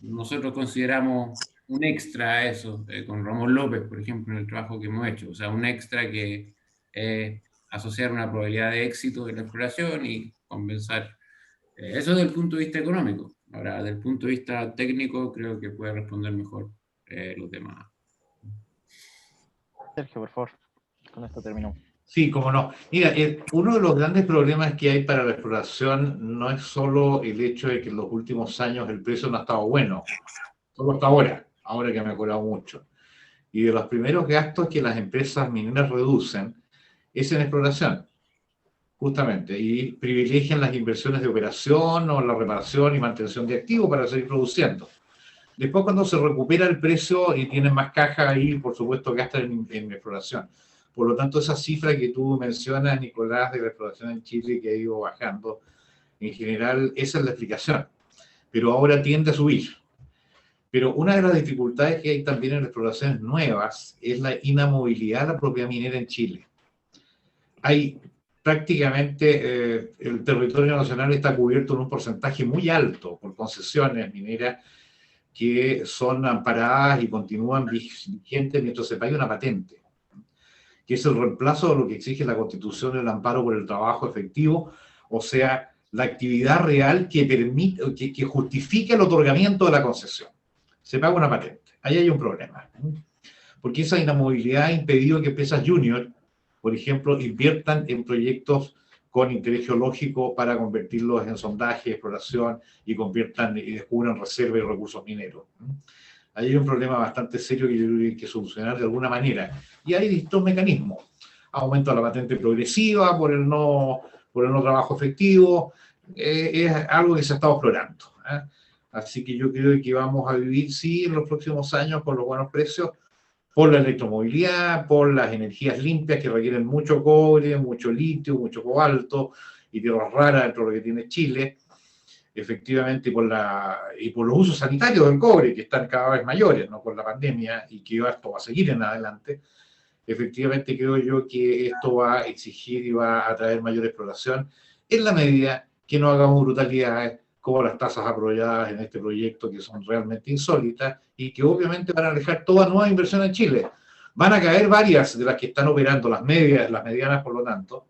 Nosotros consideramos un extra a eso, con Ramón López, por ejemplo, en el trabajo que hemos hecho, o sea, un extra que asociar una probabilidad de éxito en la exploración y compensar. Eso desde el punto de vista económico. Ahora, desde el punto de vista técnico, creo que puede responder mejor los demás. Sergio, por favor, con esto terminamos. Sí, cómo no. Mira, uno de los grandes problemas que hay para la exploración no es solo el hecho de que en los últimos años el precio no ha estado bueno, solo hasta ahora que ha mejorado mucho. Y de los primeros gastos que las empresas mineras reducen es en exploración, justamente, y privilegian las inversiones de operación o la reparación y mantención de activos para seguir produciendo. Después, cuando se recupera el precio y tienen más caja ahí, por supuesto, gastan en exploración. Por lo tanto, esa cifra que tú mencionas, Nicolás, de la exploración en Chile, que ha ido bajando, en general, esa es la explicación. Pero ahora tiende a subir. Pero una de las dificultades que hay también en las exploraciones nuevas es la inamovilidad de la propiedad minera en Chile. Hay prácticamente, el territorio nacional está cubierto en un porcentaje muy alto por concesiones mineras que son amparadas y continúan vigentes mientras se pague una patente, que es el reemplazo de lo que exige la Constitución del amparo por el trabajo efectivo, o sea, la actividad real que permite, que justifique el otorgamiento de la concesión. Se paga una patente. Ahí hay un problema. Porque esa inamovilidad ha impedido que empresas junior, por ejemplo, inviertan en proyectos con interés geológico para convertirlos en sondaje, exploración y conviertan y descubran reservas y recursos mineros. Ahí hay un problema bastante serio que yo creo que hay que solucionar de alguna manera. Y hay distintos mecanismos. Aumento de la patente progresiva por el no trabajo efectivo, es algo que se ha estado explorando. Así que yo creo que vamos a vivir, sí, en los próximos años con los buenos precios, por la electromovilidad, por las energías limpias que requieren mucho cobre, mucho litio, mucho cobalto y tierras raras dentro de lo que tiene Chile, efectivamente, y por los usos sanitarios del cobre, que están cada vez mayores, ¿no? Con la pandemia, y que esto va a seguir en adelante. Efectivamente creo yo que esto va a exigir y va a traer mayor exploración en la medida que no hagamos brutalidades como las tasas aprobadas en este proyecto, que son realmente insólitas y que obviamente van a alejar toda nueva inversión en Chile. Van a caer varias de las que están operando, las medianas por lo tanto,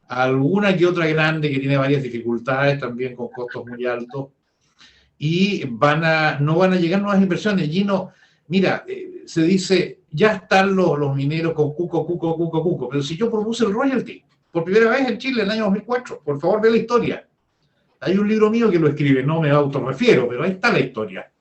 alguna que otra grande que tiene varias dificultades también con costos muy altos, y no van a llegar nuevas inversiones. Gino, mira, se dice, ya están los mineros con cuco, pero si yo propuse el royalty por primera vez en Chile en el año 2004, por favor ve la historia. Hay un libro mío que lo escribe, no me autorrefiero, pero ahí está la historia.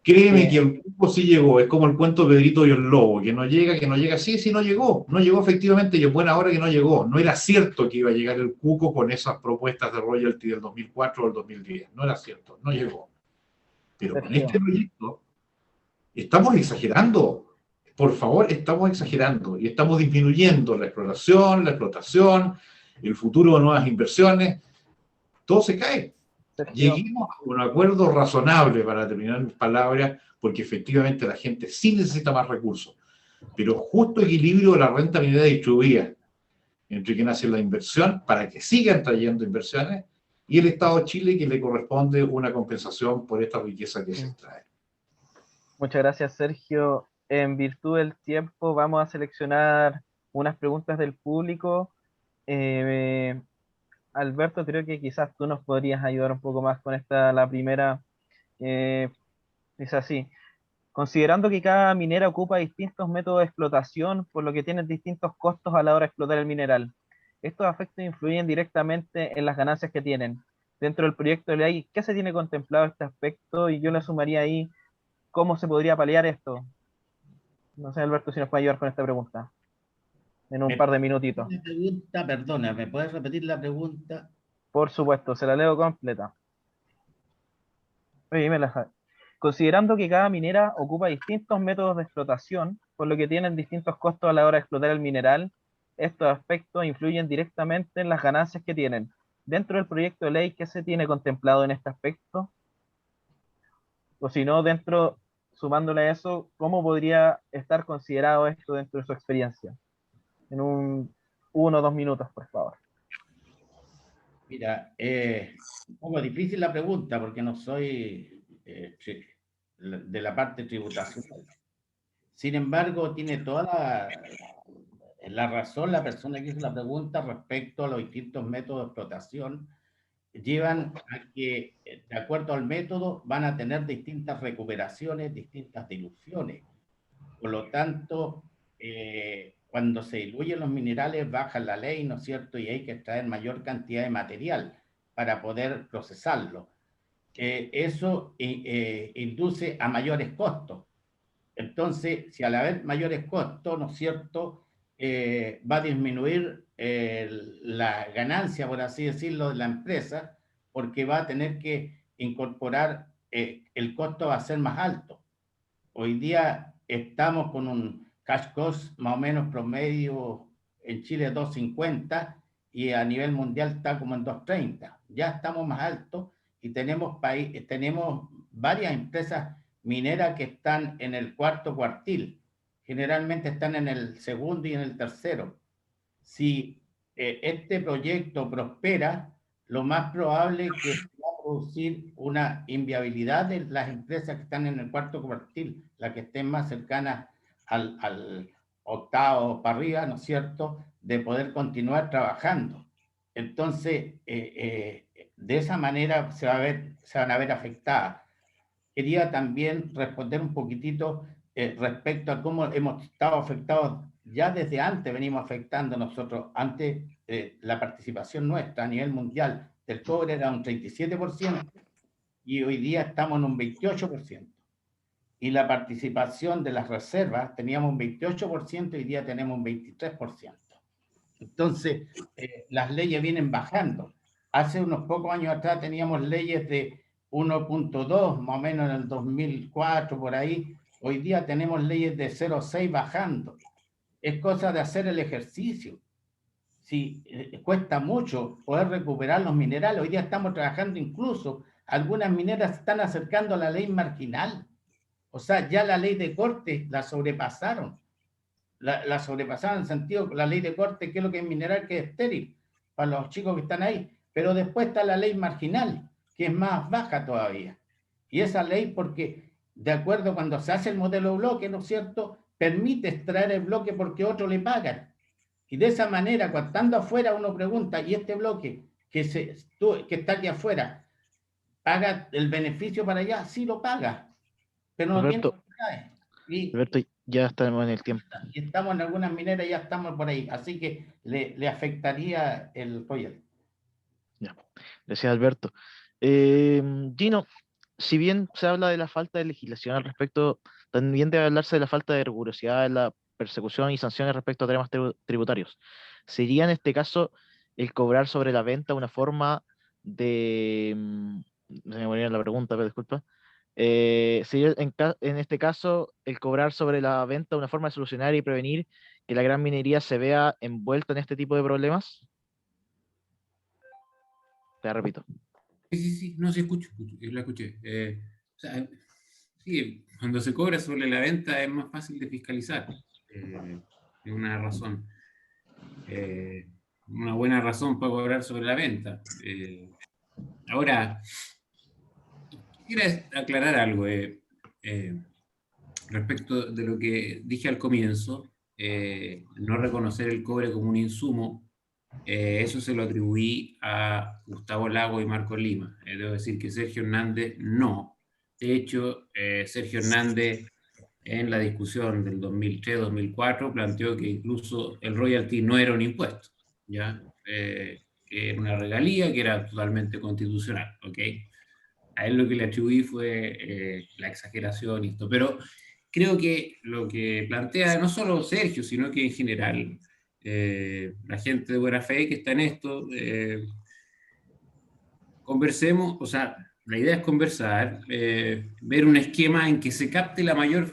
Créeme que el cupo sí llegó, es como el cuento de Pedrito y el Lobo, que no llega, sí no llegó efectivamente, y es buena hora que no llegó. No era cierto que iba a llegar el cuco con esas propuestas de royalty del 2004 o del 2010, no era cierto, no llegó. Pero con este proyecto estamos exagerando, por favor, estamos exagerando y estamos disminuyendo la exploración, la explotación, el futuro de nuevas inversiones, todo se cae. Lleguemos a un acuerdo razonable, para terminar mis palabras, porque efectivamente la gente sí necesita más recursos, pero justo equilibrio de la renta minera distribuida entre quien hace la inversión para que sigan trayendo inversiones y el Estado de Chile, que le corresponde una compensación por esta riqueza que se extrae. Muchas gracias, Sergio. En virtud del tiempo vamos a seleccionar unas preguntas del público. Alberto, creo que quizás tú nos podrías ayudar un poco más con la primera. Es así. Considerando que cada minera ocupa distintos métodos de explotación, por lo que tienen distintos costos a la hora de explotar el mineral, estos efectos influyen directamente en las ganancias que tienen. Dentro del proyecto de ley, ¿qué se tiene contemplado este aspecto? Y yo le sumaría ahí, ¿cómo se podría paliar esto? No sé, Alberto, si nos puede ayudar con esta pregunta. En un par de minutitos. Perdona, ¿me puedes repetir la pregunta? Por supuesto, se la leo completa. Oye, considerando que cada minera ocupa distintos métodos de explotación, por lo que tienen distintos costos a la hora de explotar el mineral, estos aspectos influyen directamente en las ganancias que tienen. Dentro del proyecto de ley, ¿qué se tiene contemplado en este aspecto? O si no, sumándole a eso, ¿cómo podría estar considerado esto dentro de su experiencia? En 1 o 2 minutos, por favor. Mira, un poco difícil la pregunta porque no soy de la parte tributacional. Sin embargo, tiene toda la razón la persona que hizo la pregunta respecto a los distintos métodos de explotación. Llevan a que, de acuerdo al método, van a tener distintas recuperaciones, distintas diluciones. Por lo tanto, cuando se diluyen los minerales, baja la ley, ¿no es cierto? Y hay que extraer mayor cantidad de material para poder procesarlo. Eso induce a mayores costos. Entonces, si al haber mayores costos, ¿no es cierto?, va a disminuir la ganancia, por así decirlo, de la empresa, porque va a tener que incorporar, el costo va a ser más alto. Hoy día estamos con un cash cost más o menos promedio en Chile 2.50 y a nivel mundial está como en 2.30. Ya estamos más altos y tenemos varias empresas mineras que están en el cuarto cuartil. Generalmente están en el segundo y en el tercero. Si este proyecto prospera, lo más probable es que va a producir una inviabilidad de las empresas que están en el cuarto cuartil, las que estén más cercanas al octavo para arriba, ¿no es cierto?, de poder continuar trabajando. Entonces, de esa manera se van a ver afectadas. Quería también responder un poquitito respecto a cómo hemos estado afectados. Ya desde antes venimos afectando nosotros. Antes la participación nuestra a nivel mundial del cobre era un 37% y hoy día estamos en un 28%. Y la participación de las reservas teníamos un 28% y hoy día tenemos un 23%. Entonces, las leyes vienen bajando. Hace unos pocos años atrás teníamos leyes de 1.2, más o menos en el 2004, por ahí. Hoy día tenemos leyes de 0.6 bajando. Es cosa de hacer el ejercicio. Si cuesta mucho poder recuperar los minerales, hoy día estamos trabajando incluso, algunas mineras se están acercando a la ley marginal. O sea, ya la ley de corte la sobrepasaron. La sobrepasaron en el sentido, la ley de corte, que es lo que es mineral, que es estéril, para los chicos que están ahí. Pero después está la ley marginal, que es más baja todavía. Y esa ley, porque de acuerdo cuando se hace el modelo bloque, ¿no es cierto?, permite extraer el bloque porque otro le pagan. Y de esa manera, cuando estando afuera, uno pregunta, ¿y este bloque que está aquí afuera, paga el beneficio para allá? Sí lo paga, pero no tiene Alberto, propiedades. Y Alberto, ya estamos en el tiempo. estamos en algunas mineras, ya estamos por ahí, así que le afectaría el royalty. Ya. Gracias, Alberto. Gino, si bien se habla de la falta de legislación al respecto, también debe hablarse de la falta de rigurosidad en la persecución y sanciones respecto a temas tributarios. ¿Sería en este caso el cobrar sobre la venta una forma de... se me olvidó la pregunta, pero disculpa. ¿Sería en este caso el cobrar sobre la venta una forma de solucionar y prevenir que la gran minería se vea envuelta en este tipo de problemas? Te repito. Sí, no, sí, la escuché. O sea, sí, cuando se cobra sobre la venta es más fácil de fiscalizar. Es una razón. Una buena razón para cobrar sobre la venta. Ahora, quisiera aclarar algo respecto de lo que dije al comienzo, no reconocer el cobre como un insumo. Eso se lo atribuí a Gustavo Lago y Marco Lima. Debo decir que Sergio Hernández no. De hecho, Sergio Hernández en la discusión del 2003-2004 planteó que incluso el royalty no era un impuesto, ¿ya? Que era una regalía que era totalmente constitucional, ¿ok? A él lo que le atribuí fue la exageración y esto, pero creo que lo que plantea no solo Sergio, sino que en general la gente de buena fe que está en esto, conversemos, o sea, la idea es conversar, ver un esquema en que se capte la mayor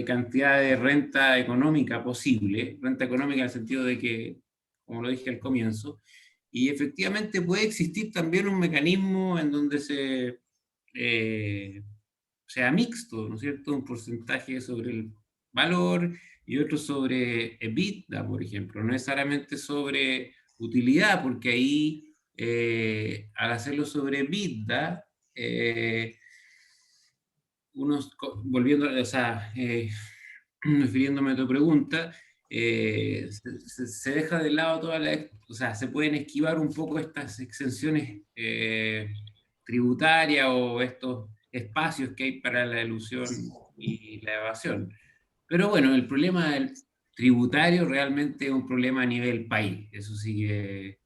cantidad de renta económica posible, renta económica en el sentido de que, como lo dije al comienzo, y efectivamente puede existir también un mecanismo en donde sea mixto, ¿no es cierto? Un porcentaje sobre el valor y otro sobre EBITDA, por ejemplo, no necesariamente sobre utilidad, porque ahí al hacerlo sobre EBITDA, volviendo, o sea, refiriéndome a tu pregunta, se deja de lado o sea, se pueden esquivar un poco estas exenciones tributarias o estos espacios que hay para la elusión y la evasión. Pero bueno, el problema del tributario realmente es un problema a nivel país. Eso sí que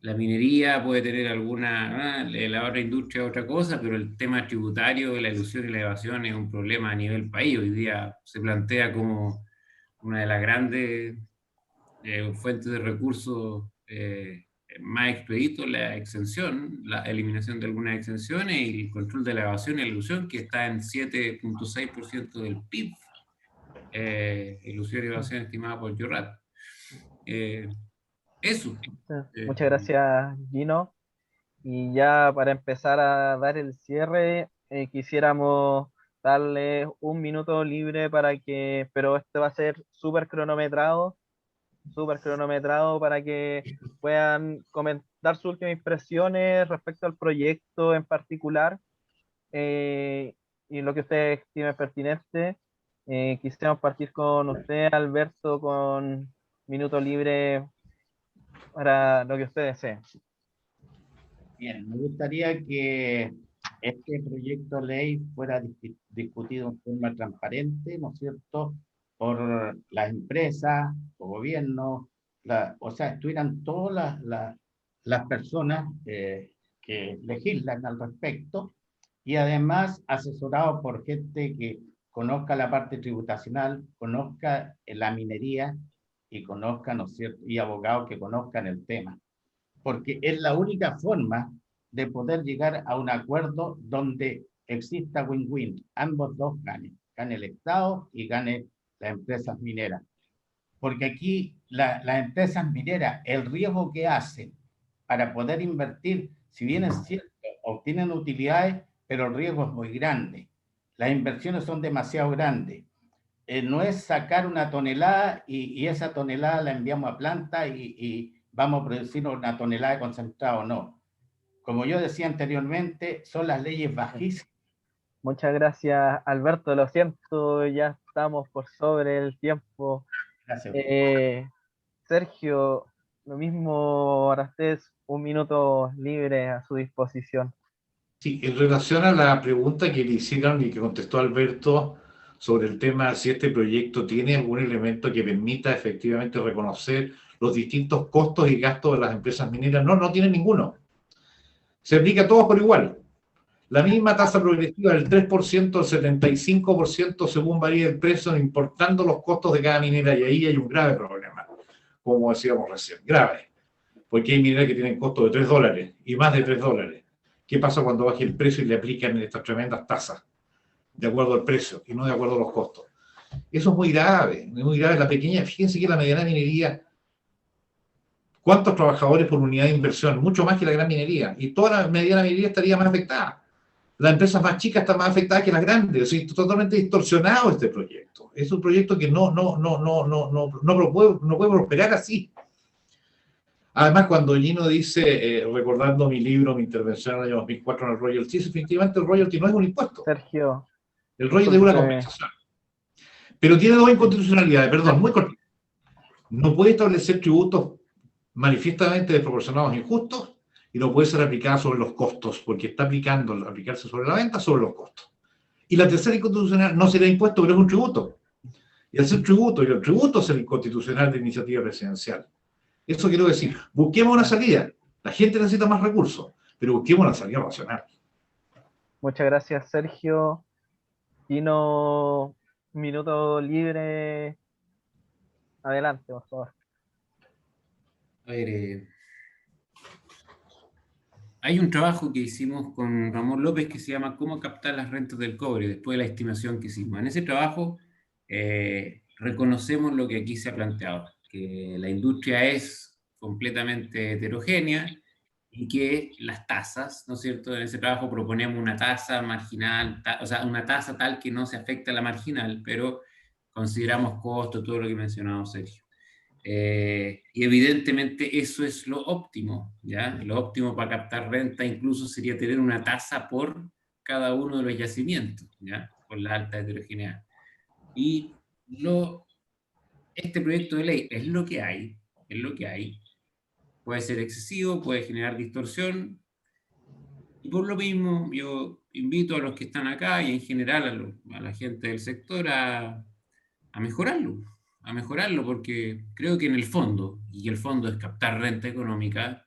la minería puede tener alguna, la otra industria otra cosa, pero el tema tributario, la elusión y la evasión es un problema a nivel país. Hoy día se plantea como una de las grandes fuentes de recursos más expeditos, la exención, la eliminación de algunas exenciones y el control de la evasión y la ilusión, que está en 7.6% del PIB. Ilusión y evasión estimada por Jorat. Eso. Muchas gracias, Gino. Y ya para empezar a dar el cierre, quisiéramos darle un minuto libre pero este va a ser súper cronometrado para que puedan comentar sus últimas impresiones respecto al proyecto en particular, y lo que ustedes estimen pertinente. Quisiéramos partir con usted, Alberto, con minuto libre para lo que ustedes deseen. Bien, me gustaría que este proyecto de ley fuera discutido en forma transparente, ¿no es cierto?, por las empresas, por gobiernos, o sea, estuvieran todas las personas que legislan al respecto, y además asesorado por gente que conozca la parte tributacional, conozca la minería y conozca, ¿no es cierto?, y abogados que conozcan el tema, porque es la única forma de poder llegar a un acuerdo donde exista win-win, ambos dos ganen, gane el Estado y gane las empresas mineras. Porque aquí las empresas mineras, el riesgo que hacen para poder invertir, si bien es cierto, obtienen utilidades, pero el riesgo es muy grande. Las inversiones son demasiado grandes. No es sacar una tonelada y esa tonelada la enviamos a planta y vamos a producir una tonelada de concentrado, no. Como yo decía anteriormente, son las leyes bajísimas. Muchas gracias, Alberto. Lo siento, ya estamos por sobre el tiempo. Gracias. Sergio, lo mismo para ustedes, 1 minuto libre a su disposición. Sí, en relación a la pregunta que le hicieron y que contestó Alberto sobre el tema si este proyecto tiene algún elemento que permita efectivamente reconocer los distintos costos y gastos de las empresas mineras, no tiene ninguno. Se aplica a todos por igual. La misma tasa progresiva del 3%, del 75% según varía el precio, importando los costos de cada minera, y ahí hay un grave problema, como decíamos recién, grave, porque hay mineras que tienen costos de $3 y más de $3. ¿Qué pasa cuando baje el precio y le aplican estas tremendas tasas de acuerdo al precio y no de acuerdo a los costos? Eso es muy grave, La pequeña, fíjense que la mediana minería, ¿cuántos trabajadores por unidad de inversión? Mucho más que la gran minería, y toda la mediana minería estaría más afectada. Las empresas más chicas están más afectadas que las grandes. O sea, totalmente distorsionado este proyecto. Es un proyecto que no puede prosperar así. Además, cuando Gino dice, recordando mi libro, mi intervención en el año 2004 en el royalty, efectivamente el royalty no es un impuesto. Sergio. El royalty es una compensación. Pero tiene dos inconstitucionalidades, perdón, muy cortito. No puede establecer tributos manifiestamente desproporcionados e injustos, y no puede ser aplicada sobre los costos, porque está aplicarse sobre la venta sobre los costos. Y la tercera inconstitucional no será impuesto, pero es un tributo. Y al ser tributo, y el tributo es el inconstitucional de iniciativa presidencial. Eso quiero decir, busquemos una salida. La gente necesita más recursos, pero busquemos una salida racional. Muchas gracias, Sergio. Gino, 1 minuto libre. Adelante, por favor. A ver, hay un trabajo que hicimos con Ramón López que se llama ¿Cómo captar las rentas del cobre? Después de la estimación que hicimos. En ese trabajo reconocemos lo que aquí se ha planteado, que la industria es completamente heterogénea y que las tasas, ¿no es cierto? En ese trabajo proponemos una tasa marginal, o sea, una tasa tal que no se afecta a la marginal, pero consideramos costo, todo lo que mencionaba Sergio. Y evidentemente eso es lo óptimo, ¿ya? Lo óptimo para captar renta incluso sería tener una tasa por cada uno de los yacimientos, ¿ya? Por la alta heterogeneidad. Y este proyecto de ley es lo que hay, puede ser excesivo, puede generar distorsión, y por lo mismo yo invito a los que están acá y en general a la gente del sector a mejorarlo, porque creo que en el fondo, y el fondo es captar renta económica,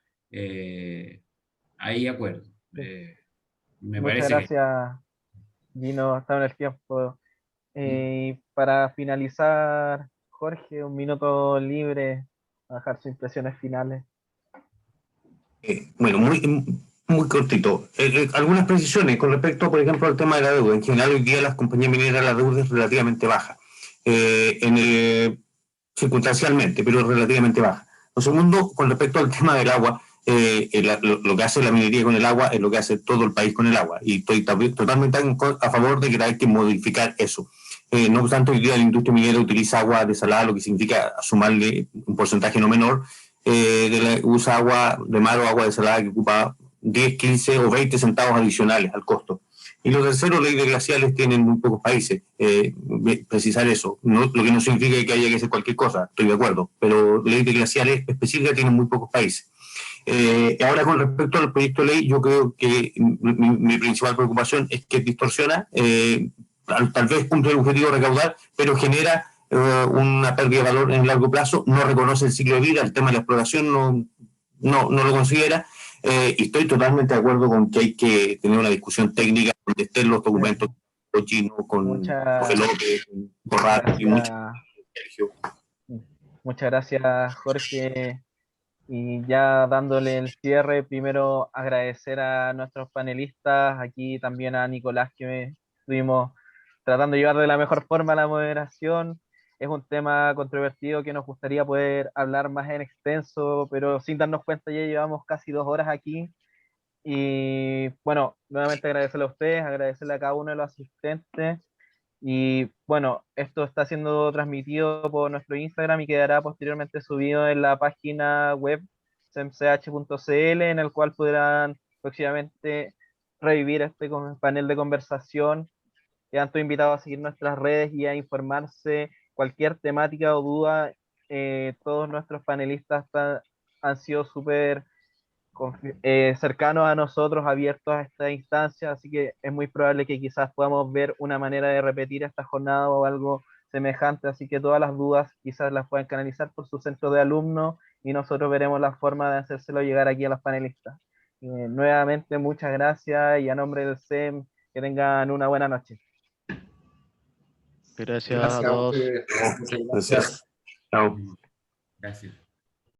hay acuerdo. Muchas gracias, Gino, está en el tiempo. Para finalizar, Jorge, 1 minuto libre, a dejar sus impresiones finales. Bueno, muy cortito. Algunas precisiones con respecto, por ejemplo, al tema de la deuda. En general, hoy día las compañías mineras, la deuda es relativamente baja. Circunstancialmente, pero relativamente baja. Lo segundo, con respecto al tema del agua, lo que hace la minería con el agua es lo que hace todo el país con el agua, y estoy totalmente a favor de que hay que modificar eso. No obstante, hoy día la industria minera utiliza agua desalada, lo que significa sumarle un porcentaje no menor, usa agua de mar o agua desalada que ocupa 10, 15 o 20 centavos adicionales al costo. Y lo tercero, ley de glaciales tienen muy pocos países. Precisar eso, lo que no significa que haya que hacer cualquier cosa, estoy de acuerdo, pero ley de glaciales específica tienen muy pocos países. Ahora, con respecto al proyecto de ley, yo creo que mi principal preocupación es que distorsiona, tal vez cumple el objetivo de recaudar, pero genera una pérdida de valor en el largo plazo, no reconoce el ciclo de vida, el tema de la exploración no lo considera, y estoy totalmente de acuerdo con que hay que tener una discusión técnica donde estén los documentos chinos, con Jorge López, con Borrat y mucho. Muchas gracias, Jorge. Y ya dándole el cierre, primero agradecer a nuestros panelistas, aquí también a Nicolás, que estuvimos tratando de llevar de la mejor forma la moderación. Es un tema controvertido que nos gustaría poder hablar más en extenso, pero sin darnos cuenta ya llevamos casi 2 horas aquí. Y bueno, nuevamente agradecerle a ustedes, agradecerle a cada uno de los asistentes. Y bueno, esto está siendo transmitido por nuestro Instagram y quedará posteriormente subido en la página web semch.cl, en el cual podrán próximamente revivir este panel de conversación. Quedan todos invitados a seguir nuestras redes y a informarse cualquier temática o duda. Todos nuestros panelistas han sido súper cercanos a nosotros, abiertos a esta instancia, así que es muy probable que quizás podamos ver una manera de repetir esta jornada o algo semejante, así que todas las dudas quizás las puedan canalizar por su centro de alumnos y nosotros veremos la forma de hacérselo llegar aquí a los panelistas. Nuevamente, muchas gracias y a nombre del SEM, que tengan una buena noche. Gracias a todos. Muchas gracias. Gracias. Chao. Gracias.